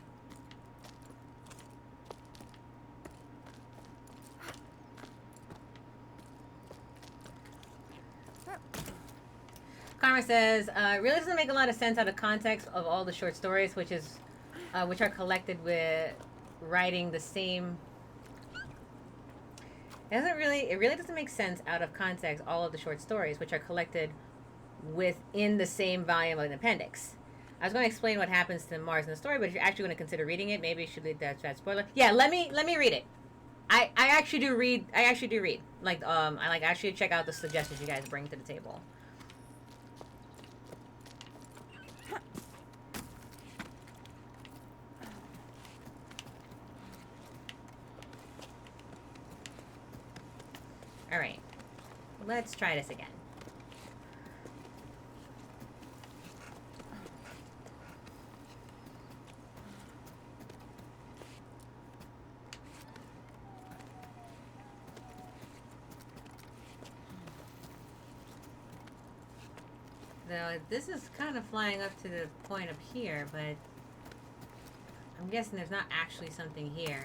Karma says, it really doesn't make a lot of sense out of context of all the short stories, which are collected with writing the same. It really doesn't make sense out of context all of the short stories, which are collected within the same volume of an appendix. I was going to explain what happens to Mars in the story, but if you're actually going to consider reading it, maybe you should leave that spoiler. Yeah, let me read it. I actually do read. I actually do read. Like I like actually check out the suggestions you guys bring to the table. All right, let's try this again. Though this is kind of flying up to the point up here, but I'm guessing there's not actually something here.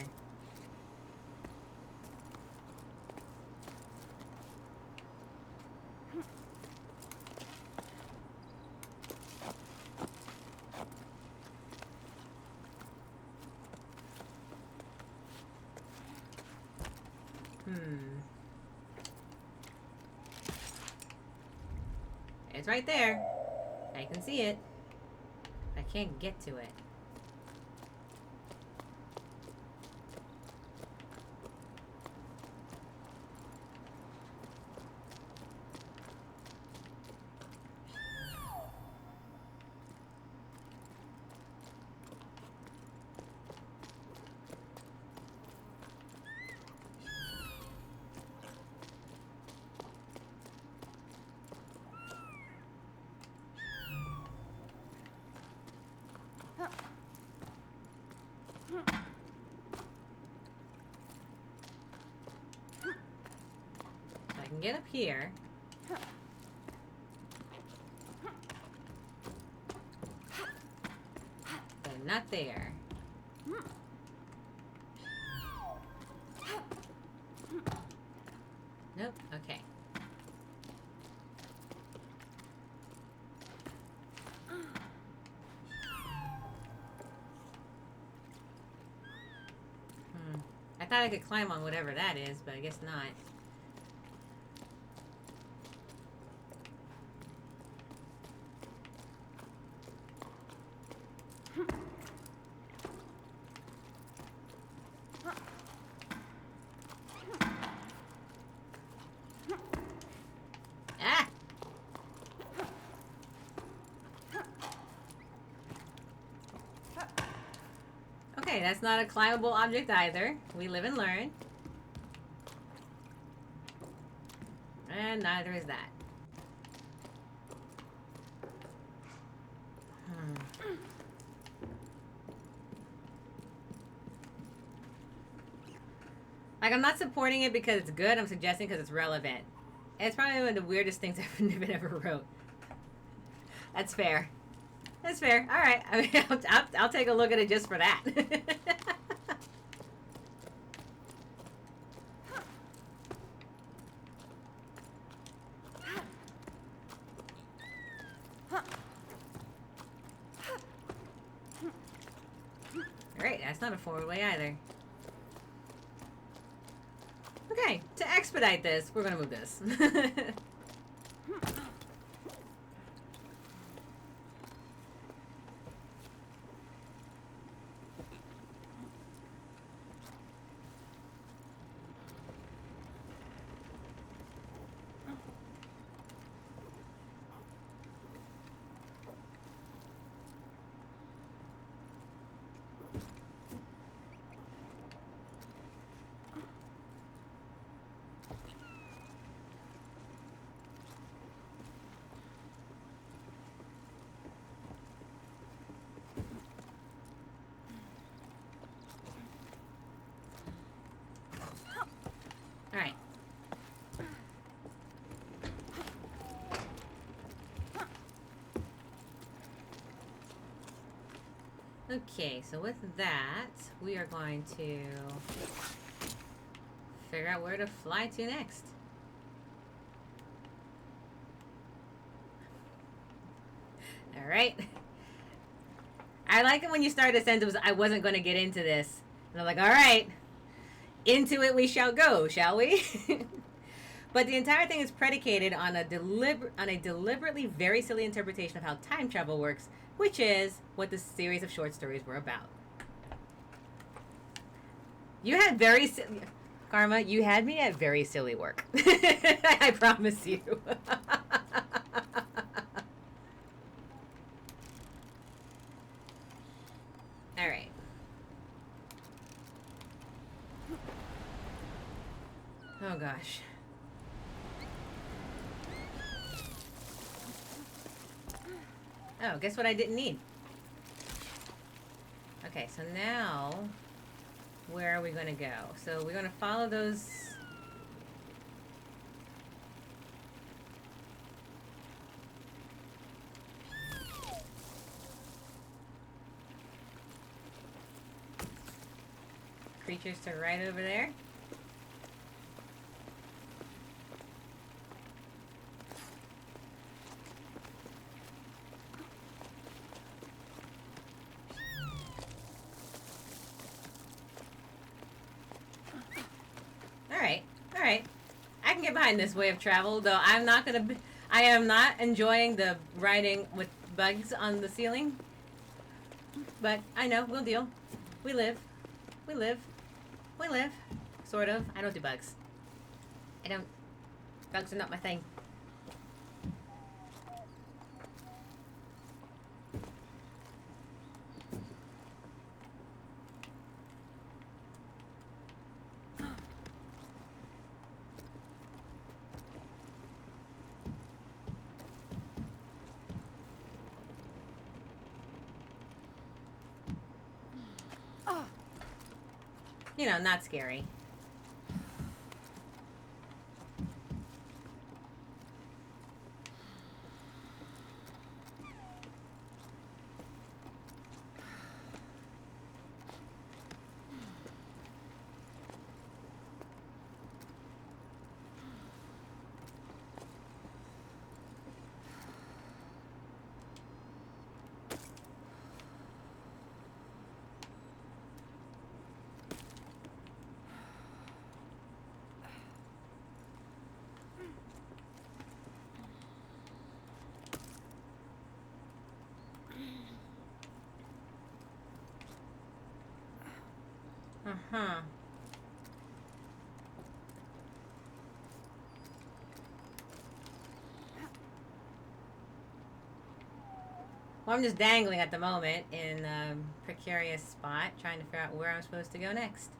It's right there. I can see it. I can't get to it. I can get up here. But not there. Nope, okay. I thought I could climb on whatever that is, but I guess not. Ah! Okay, that's not a climbable object either. We live and learn. And neither is that. Like, I'm not supporting it because it's good. I'm suggesting because it's relevant. It's probably one of the weirdest things I've ever wrote. That's fair. That's fair. All right. I mean, I'll take a look at it just for that. Great. That's not a forward way either. Okay. To expedite this, we're going to move this. All right. Okay, so with that, we are going to figure out where to fly to next. All right. I like it when you start a sentence, I wasn't going to get into this. And I'm like, all right, into it we shall go, shall we? But the entire thing is predicated on a deliberately very silly interpretation of how time travel works, which is what the series of short stories were about. You had very Karma, you had me at very silly work. I promise you. All right. Oh gosh. Oh, guess what I didn't need? Okay, so now where are we going to go? So we're going to follow those. Creatures to right over there. All right. I can get behind this way of travel, though I am not enjoying the riding with bugs on the ceiling. But I know, we'll deal. We live. We live. We live. Sort of. I don't do bugs. I don't. Bugs are not my thing. You know, not scary. Uh-huh. Well, I'm just dangling at the moment in a precarious spot, trying to figure out where I'm supposed to go next.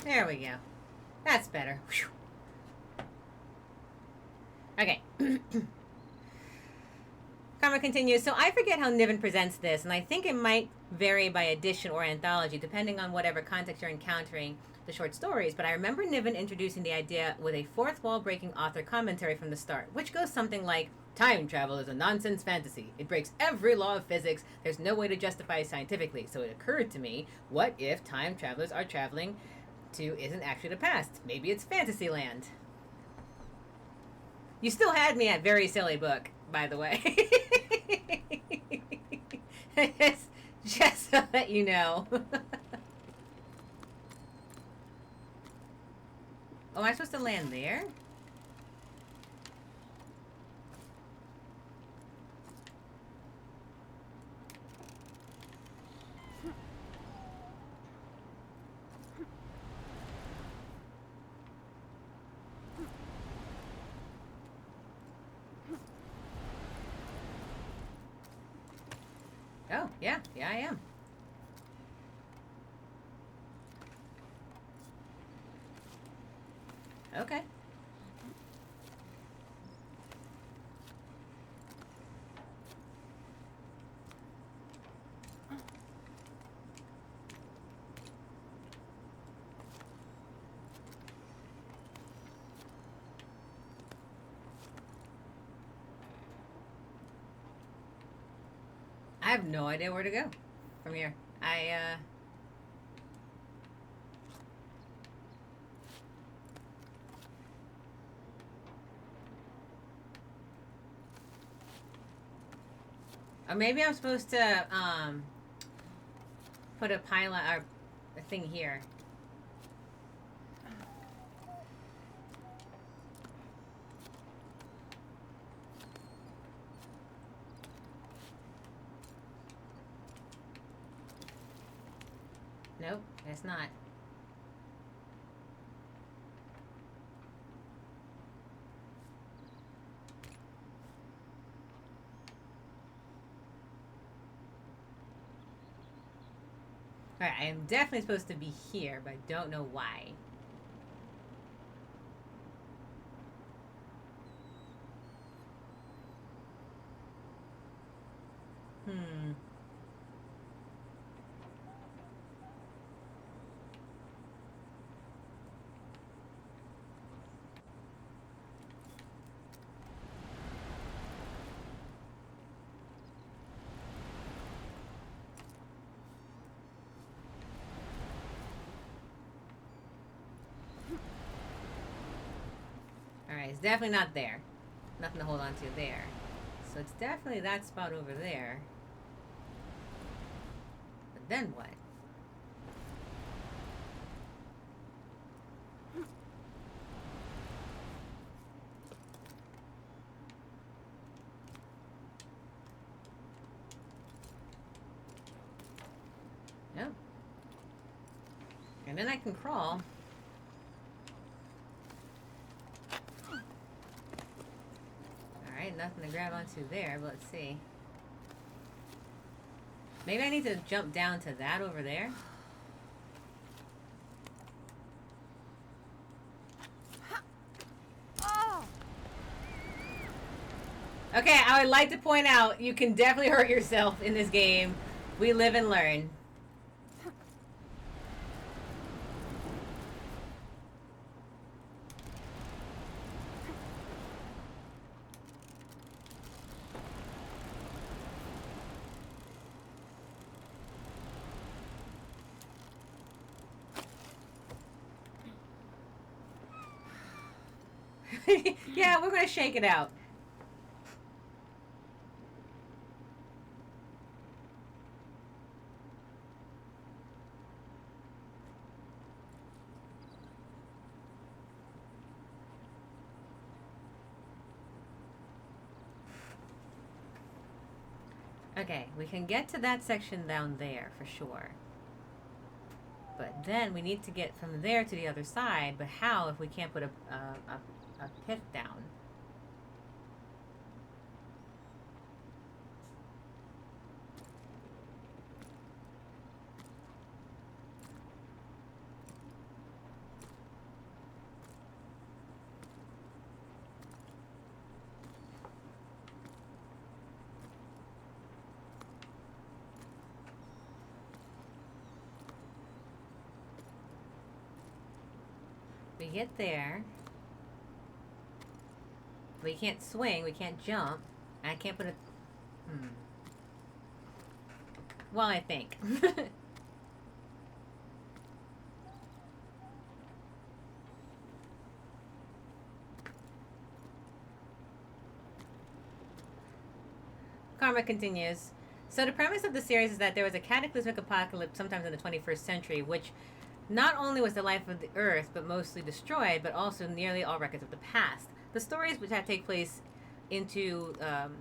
There we go. That's better. Whew. Okay. Karma continues. So I forget how Niven presents this, and I think it might vary by edition or anthology, depending on whatever context you're encountering the short stories. But I remember Niven introducing the idea with a fourth wall breaking author commentary from the start, which goes something like, time travel is a nonsense fantasy. It breaks every law of physics. There's no way to justify it scientifically. So it occurred to me, what if time travelers are traveling to isn't actually the past? Maybe it's Fantasyland. You still had me at very silly book, by the way. just so that you know. Oh, am I supposed to land there? Oh, yeah, I am. Okay. I have no idea where to go from here. Or maybe I'm supposed to put a pylon or a thing here. Nope, it's not. Alright, I am definitely supposed to be here, but I don't know why. Hmm. Alright, it's definitely not there. Nothing to hold on to there. So it's definitely that spot over there. But then what? Nope. And then I can crawl. Alright, nothing to grab onto there, but let's see. Maybe I need to jump down to that over there. Okay, I would like to point out, you can definitely hurt yourself in this game. We live and learn. Yeah, we're gonna shake it out. Okay, we can get to that section down there for sure. But then we need to get from there to the other side. But how if we can't put a pit down? We get there. We can't swing. We can't jump. And I can't put a... Well, I think. Karma continues. So the premise of the series is that there was a cataclysmic apocalypse sometimes in the 21st century, which not only was the life of the Earth, but mostly destroyed, but also nearly all records of the past. The stories which have take place into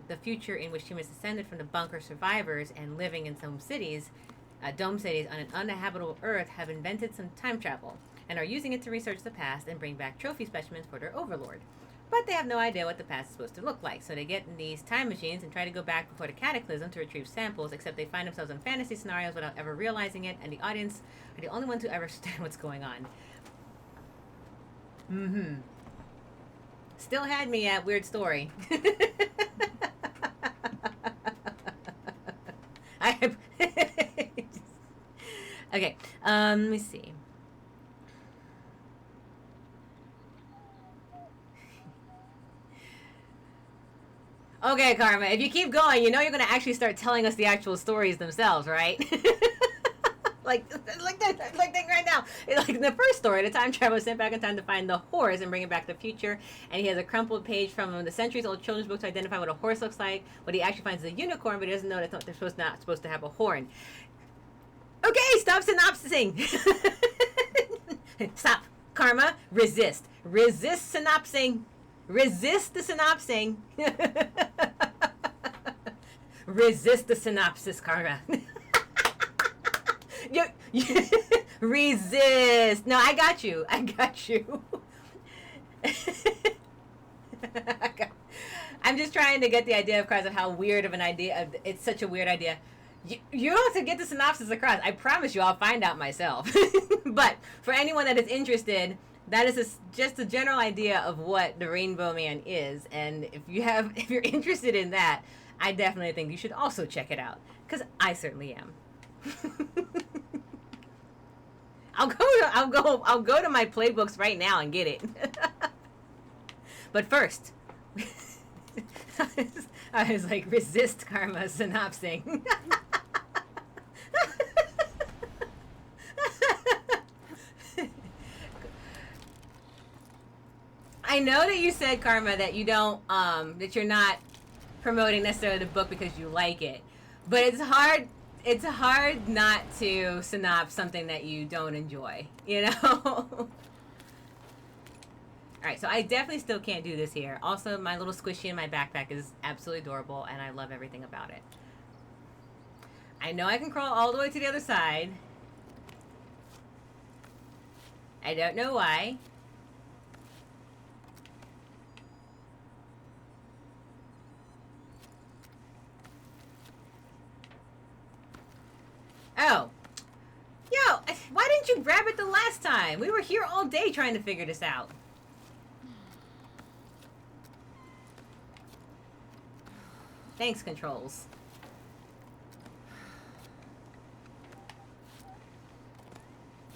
the future in which humans descended from the bunker survivors and living in some cities, dome cities on an uninhabitable Earth, have invented some time travel and are using it to research the past and bring back trophy specimens for their overlord. But they have no idea what the past is supposed to look like, so they get in these time machines and try to go back before the cataclysm to retrieve samples, except they find themselves in fantasy scenarios without ever realizing it, and the audience are the only ones who ever understand what's going on. Still had me at weird story. Okay, let me see. Okay, Karma, if you keep going, you know you're going to actually start telling us the actual stories themselves, right? like that right now. Like in the first story, the time traveler sent back in time to find the horse and bring it back to the future, and he has a crumpled page from the centuries-old children's book to identify what a horse looks like. What he actually finds is a unicorn, but he doesn't know that they're not supposed to have a horn. Okay, stop synopsising. Stop, Karma. Resist. Resist synopsing. Resist the synopsing. Resist the synopsis, Karma. Resist. No, I got you. I got you. I'm just trying to get the idea across of how weird of an idea. It's such a weird idea. You have to get the synopsis across. I promise you, I'll find out myself. But for anyone that is interested, that is just a general idea of what the Rainbow Man is. And if you're interested in that, I definitely think you should also check it out, because I certainly am. I'll go to my playbooks right now and get it. But first, I was like, resist Karma synopsing. I know that you said, Karma, that you don't that you're not promoting necessarily the book because you like it, but it's hard not to synopsis something that you don't enjoy, you know. All right, so I definitely still can't do this here. Also, my little squishy in my backpack is absolutely adorable, and I love everything about it. I know I can crawl all the way to the other side. I don't know why. Oh. Yo, why didn't you grab it the last time? We were here all day trying to figure this out. Thanks, controls.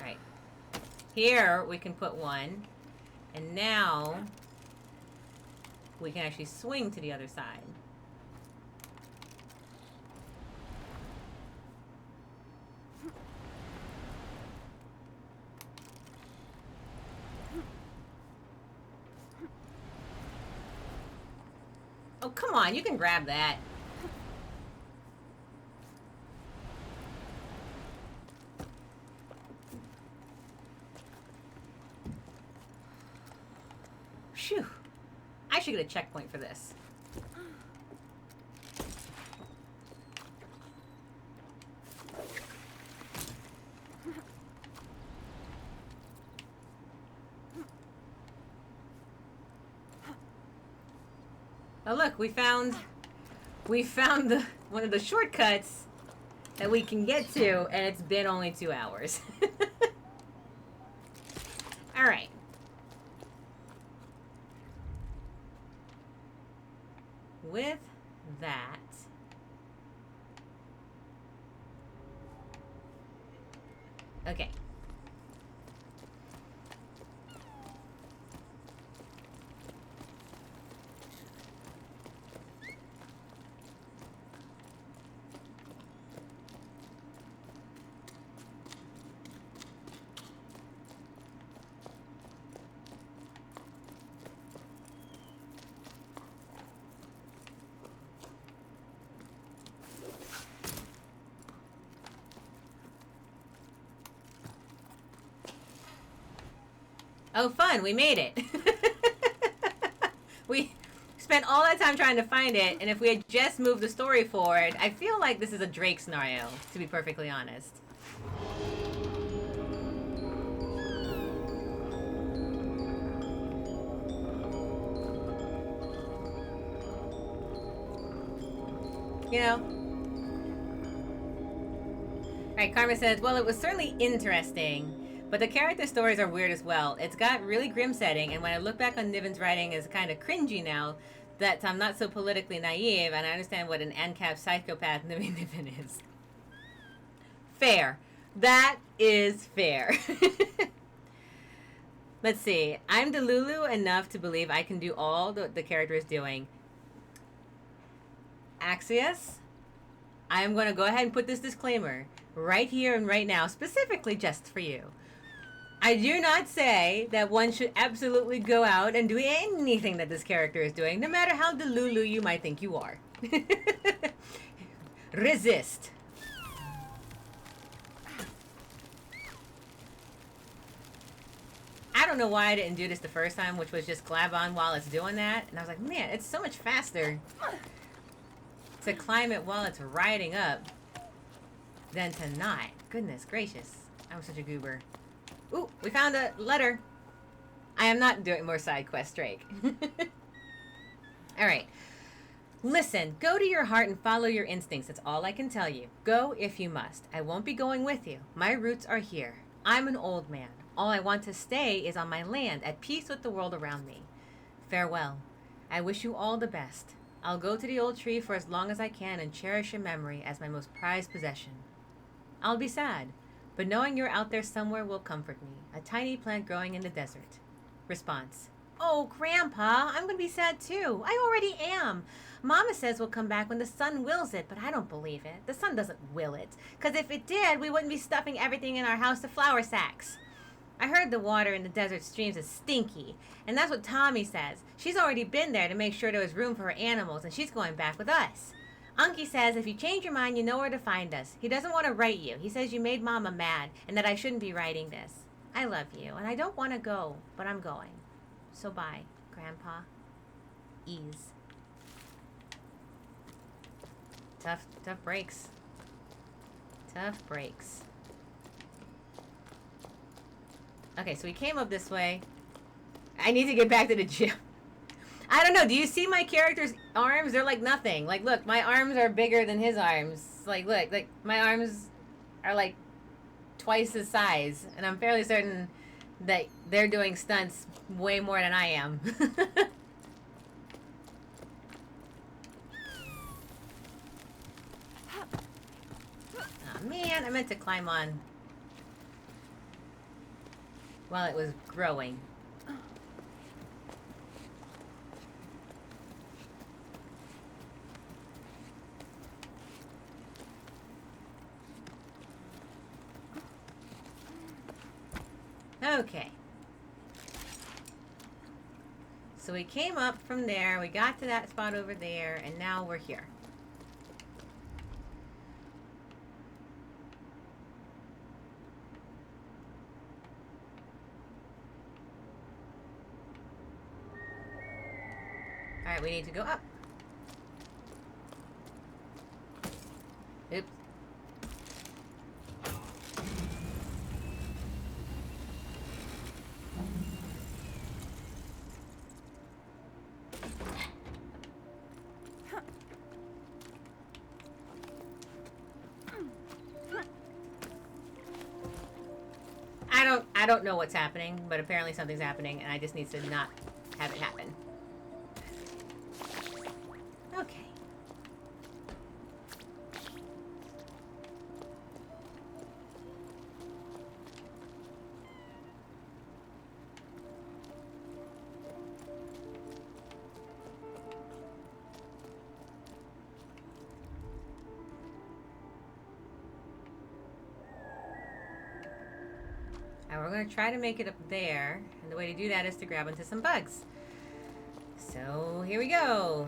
Right. Here, we can put one. And now, we can actually swing to the other side. Oh, come on, you can grab that. Phew. I should get a checkpoint for this. Oh look, we found one of the shortcuts that we can get to, and it's been only 2 hours. All right. With that, okay. Oh, fun, we made it. We spent all that time trying to find it, and if we had just moved the story forward, I feel like this is a Drake scenario, to be perfectly honest. You know? Alright, Karma says, well, it was certainly interesting. But the character stories are weird as well. It's got really grim setting, and when I look back on Niven's writing, it's kind of cringy now that I'm not so politically naive, and I understand what an ANCAP psychopath Niven is. Fair. That is fair. Let's see. I'm Delulu enough to believe I can do all the character is doing. Axios? I am going to go ahead and put this disclaimer right here and right now, specifically just for you. I do not say that one should absolutely go out and do anything that this character is doing, no matter how delulu you might think you are. Resist. I don't know why I didn't do this the first time, which was just grab on while it's doing that. And I was like, man, it's so much faster to climb it while it's riding up than to not. Goodness gracious. I'm such a goober. Ooh, we found a letter. I am not doing more side quests, Drake. Alright. Listen, go to your heart and follow your instincts. That's all I can tell you. Go if you must. I won't be going with you. My roots are here. I'm an old man. All I want to stay is on my land, at peace with the world around me. Farewell. I wish you all the best. I'll go to the old tree for as long as I can and cherish your memory as my most prized possession. I'll be sad, but knowing you're out there somewhere will comfort me. A tiny plant growing in the desert. Response. Oh, Grandpa, I'm going to be sad too. I already am. Mama says we'll come back when the sun wills it, but I don't believe it. The sun doesn't will it. Because if it did, we wouldn't be stuffing everything in our house to flour sacks. I heard the water in the desert streams is stinky, and that's what Tommy says. She's already been there to make sure there was room for her animals, and she's going back with us. Unky says if you change your mind, you know where to find us. He doesn't want to write you. He says you made Mama mad, and that I shouldn't be writing this. I love you, and I don't want to go, but I'm going. So bye, Grandpa. Ease. Tough breaks. Tough breaks. Okay, so we came up this way. I need to get back to the gym. I don't know. Do you see my character's arms? They're like nothing. Like, look, my arms are bigger than his arms. Like, look, like my arms are like twice his size, and I'm fairly certain that they're doing stunts way more than I am. Oh man, I meant to climb on while it was growing. Okay. So we came up from there, we got to that spot over there, and now we're here. Alright, we need to go up. Oops. I don't know what's happening, but apparently something's happening, and I just need to not have it happen. Okay. We're going to try to make it up there, and the way to do that is to grab onto some bugs. So, here we go.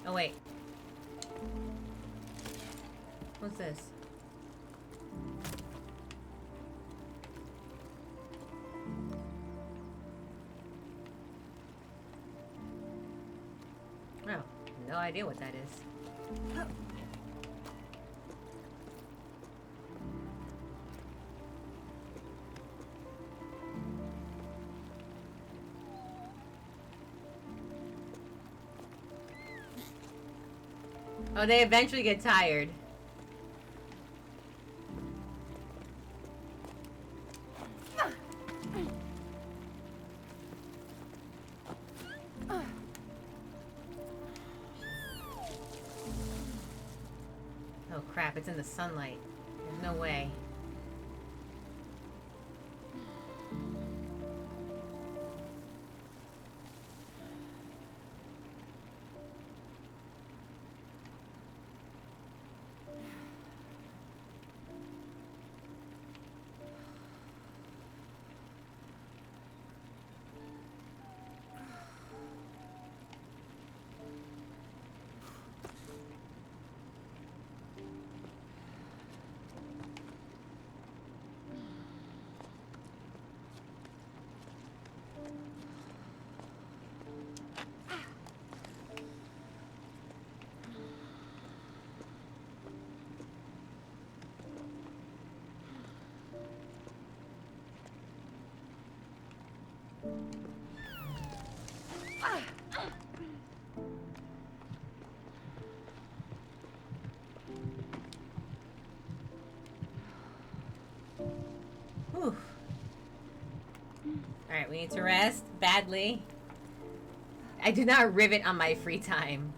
Oh, wait. What's this? Oh, no idea what that is. Oh, they eventually get tired. Oh crap, it's in the sunlight. There's no way. we need to rest badly. I do not rivet on my free time.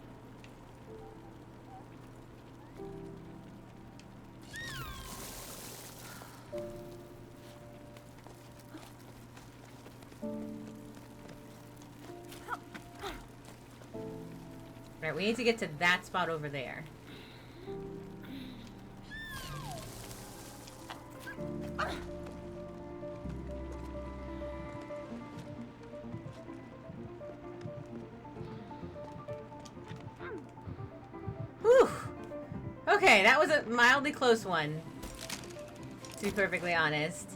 Right, we need to get to that spot over there. Whew. Okay, that was a mildly close one, to be perfectly honest.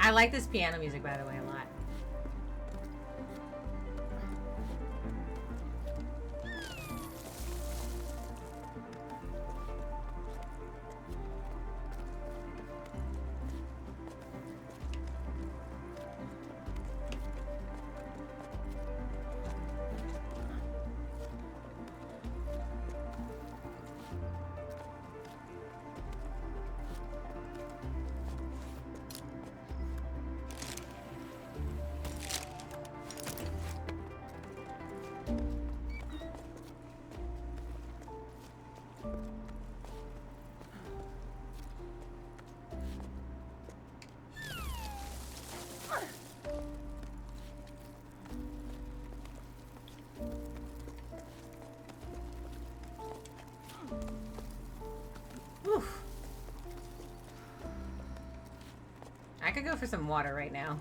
I like this piano music, by the way, a lot. Oof. I could go for some water right now.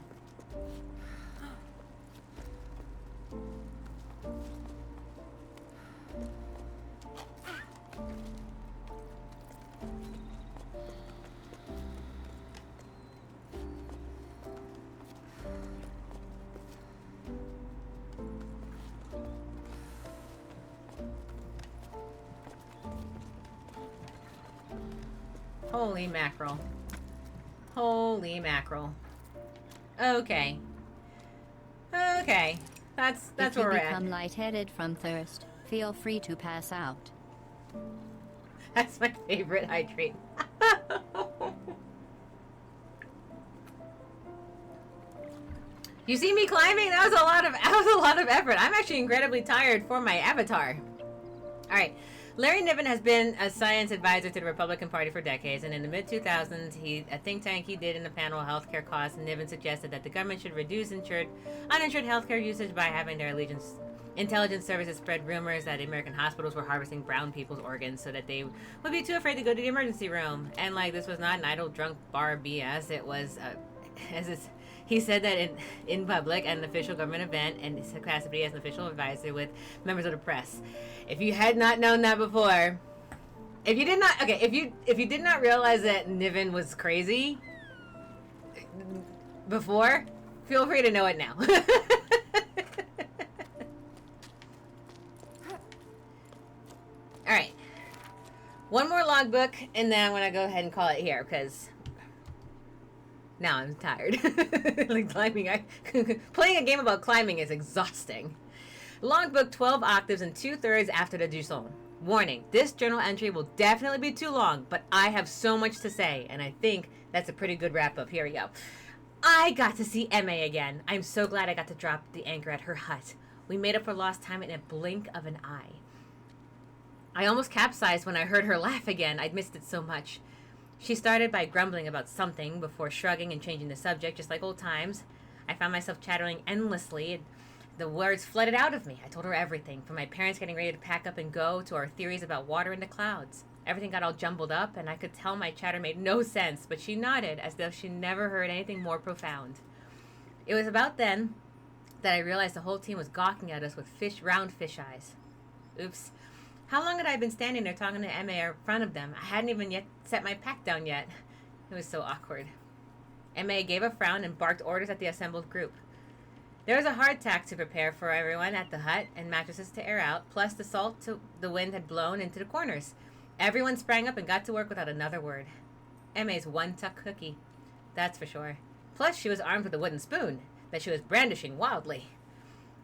Holy mackerel. Holy mackerel. Okay. Okay. That's where we're If you at. become lightheaded from thirst, feel free to pass out. That's my favorite hydrate. You see me climbing? That was a lot of effort. I'm actually incredibly tired for my avatar. All right. Larry Niven has been a science advisor to the Republican Party for decades, and in the mid-2000s, a think tank he did in the panel on healthcare costs, Niven suggested that the government should reduce uninsured healthcare usage by having their intelligence services spread rumors that American hospitals were harvesting brown people's organs so that they would be too afraid to go to the emergency room. And like, this was not an idle drunk bar BS. It was, he said that in public at an official government event and his capacity as an official advisor with members of the press. If you had not known that before, if you did not realize that Niven was crazy before, feel free to know it now. All right, one more logbook, and then I'm gonna go ahead and call it here because now I'm tired. Like climbing, playing a game about climbing is exhausting. Logbook 12 octaves and 2/3 after the Jusant. Warning, this journal entry will definitely be too long, but I have so much to say, and I think that's a pretty good wrap up. Here we go. I got to see Emma again. I'm so glad I got to drop the anchor at her hut. We made up for lost time in a blink of an eye. I almost capsized when I heard her laugh again. I'd missed it so much. She started by grumbling about something before shrugging and changing the subject, just like old times. I found myself chattering endlessly, and the words flooded out of me. I told her everything, from my parents getting ready to pack up and go to our theories about water in the clouds. Everything got all jumbled up, and I could tell my chatter made no sense, but she nodded as though she never heard anything more profound. It was about then that I realized the whole team was gawking at us with round fish eyes. Oops. How long had I been standing there talking to Emma in front of them? I hadn't even yet set my pack down yet. It was so awkward. Emma gave a frown and barked orders at the assembled group. There was a hardtack to prepare for everyone at the hut and mattresses to air out, plus the salt the wind had blown into the corners. Everyone sprang up and got to work without another word. Emma's one-tuck cookie, that's for sure. Plus, she was armed with a wooden spoon that she was brandishing wildly.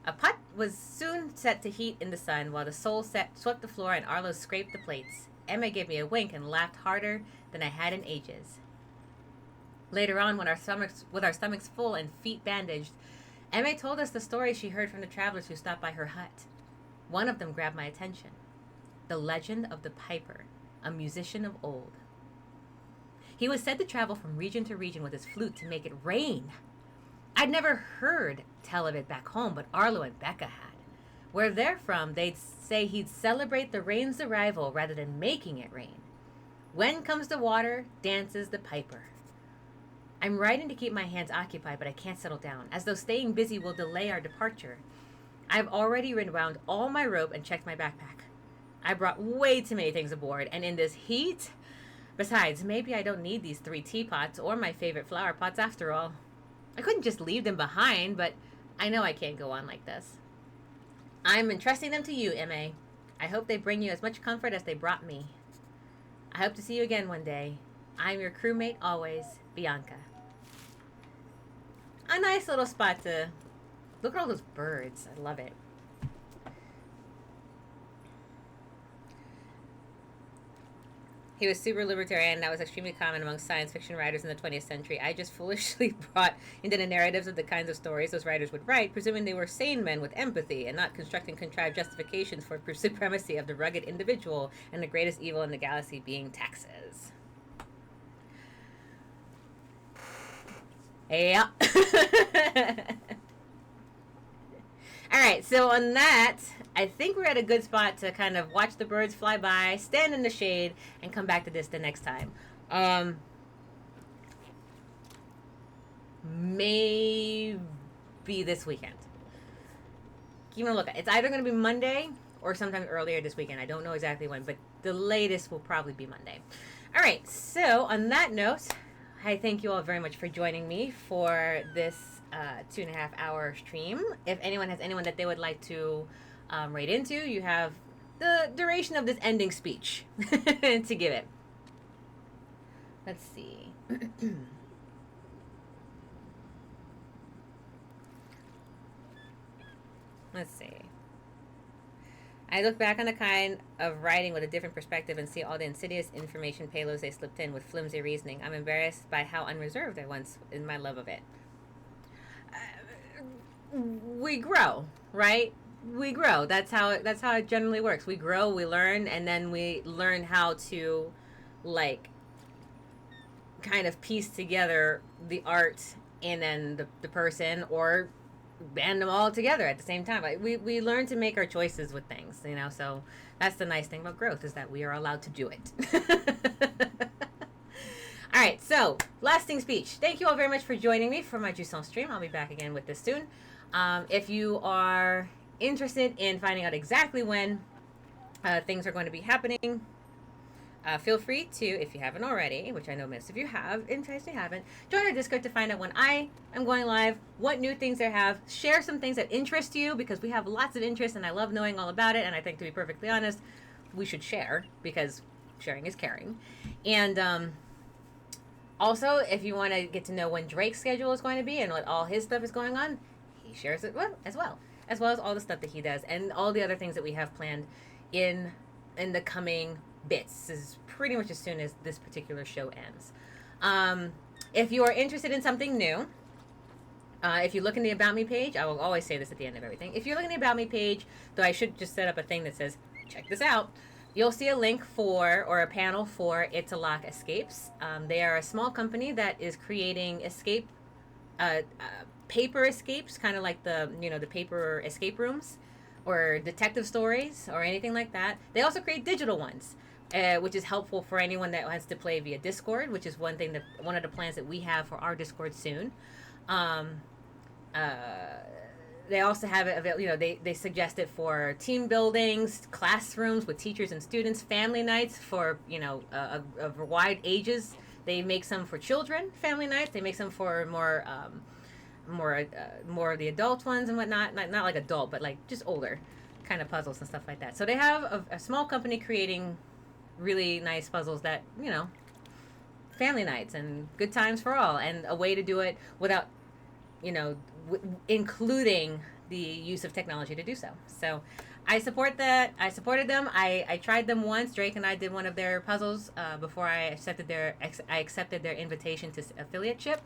A pot was soon set to heat in the sun while the soul swept the floor and Arlo scraped the plates. Emma gave me a wink and laughed harder than I had in ages. Later on, with our stomachs full and feet bandaged, Emma told us the stories she heard from the travelers who stopped by her hut. One of them grabbed my attention. The legend of the Piper, a musician of old. He was said to travel from region to region with his flute to make it rain. I'd never heard tell of it back home, but Arlo and Becca had. Where they're from, they'd say he'd celebrate the rain's arrival rather than making it rain. When comes the water, dances the piper. I'm writing to keep my hands occupied, but I can't settle down, as though staying busy will delay our departure. I've already wound all my rope and checked my backpack. I brought way too many things aboard, and in this heat... Besides, maybe I don't need these 3 teapots or my favorite flower pots after all. I couldn't just leave them behind, but I know I can't go on like this. I'm entrusting them to you, M.A. I hope they bring you as much comfort as they brought me. I hope to see you again one day. I'm your crewmate always, Bianca. A nice little spot to... Look at all those birds. I love it. He was super libertarian. That was extremely common among science fiction writers in the 20th century. I just foolishly brought into the narratives of the kinds of stories those writers would write, presuming they were sane men with empathy and not constructing contrived justifications for supremacy of the rugged individual and the greatest evil in the galaxy being taxes. Yeah. All right, so on that, I think we're at a good spot to kind of watch the birds fly by, stand in the shade, and come back to this the next time. Maybe this weekend. Keep a look. It's either going to be Monday or sometime earlier this weekend. I don't know exactly when, but the latest will probably be Monday. All right, so on that note, I thank you all very much for joining me for this 2.5 hour stream. If anyone has anyone that they would like to write into, you have the duration of this ending speech to give it. Let's see. Let's see. I look back on the kind of writing with a different perspective and see all the insidious information payloads they slipped in with flimsy reasoning. I'm embarrassed by how unreserved I once in my love of it. We grow, right? We grow. That's how it generally works. We grow, we learn, and then we learn how to, like, kind of piece together the art and then the person, or band them all together at the same time. Like, we learn to make our choices with things, you know. So that's the nice thing about growth, is that we are allowed to do it. All right, so lasting speech. Thank you all very much for joining me for my Jusant stream. I'll be back again with this soon. If you are interested in finding out exactly when things are going to be happening, feel free to, if you haven't already, which I know most of you have, in case you haven't, join our Discord to find out when I am going live, what new things I have, share some things that interest you, because we have lots of interest and I love knowing all about it, and I think, to be perfectly honest, we should share, because sharing is caring. And also, if you want to get to know when Drake's schedule is going to be and what all his stuff is going on, he shares it as well as all the stuff that he does and all the other things that we have planned in the coming bits. This is pretty much as soon as this particular show ends. If you are interested in something new, If you look in the About Me page, I will always say this at the end of everything. If you look in the About Me page, though I should just set up a thing that says, check this out, you'll see a link for, or a panel for It's a Lock Escapes. They are a small company that is creating paper escapes, kind of like the paper escape rooms or detective stories or anything like that. They also create digital ones. Which is helpful for anyone that wants to play via Discord, which is one of the plans that we have for our Discord soon. They also have it, they suggest it for team buildings, classrooms with teachers and students, family nights for, of wide ages. They make some for children, family nights. They make some for more of the adult ones and whatnot. Not like adult, but like just older kind of puzzles and stuff like that. So they have a small company creating really nice puzzles that, family nights and good times for all, and a way to do it without, including the use of technology to do so. So I support that. I supported them. I tried them once. Drake and I did one of their puzzles before I accepted their invitation to affiliate ship.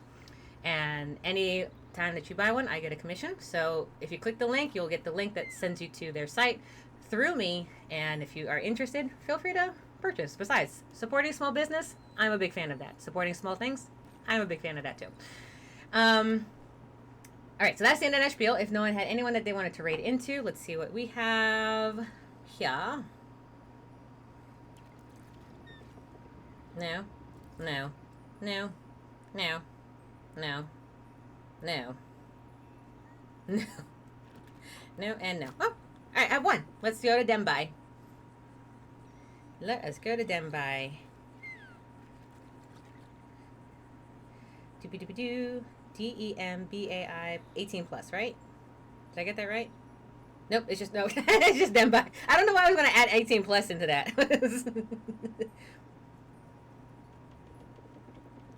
And any time that you buy one, I get a commission. So if you click the link, you'll get the link that sends you to their site through me. And if you are interested, feel free to purchase. Besides, supporting small business, I'm a big fan of that. Supporting small things, I'm a big fan of that too. All right, so that's the end of that spiel. If no one had anyone that they wanted to raid into, let's see what we have here. No, no, no, no, no, no, no, no, and no. Oh, all right, I have one. Let's go to Dembai. Let us go to Dembai. Doobie-doobie-doo. DEMBAI 18 plus, right? Did I get that right? Nope, it's just no. It's just Dembai. I don't know why I was going to add 18 plus into that. I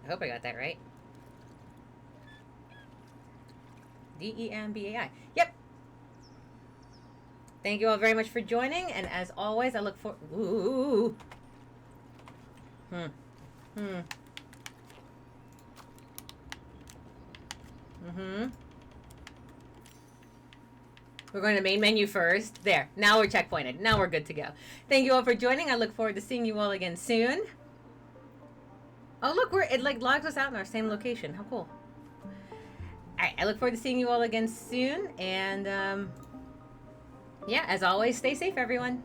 hope I got that right. DEMBAI. Yep. Thank you all very much for joining, and as always, I look for. Ooh. We're going to main menu first. There. Now we're checkpointed. Now we're good to go. Thank you all for joining. I look forward to seeing you all again soon. Oh, look, it like logs us out in our same location. How cool. All right. I look forward to seeing you all again soon. And, yeah, as always, stay safe, everyone.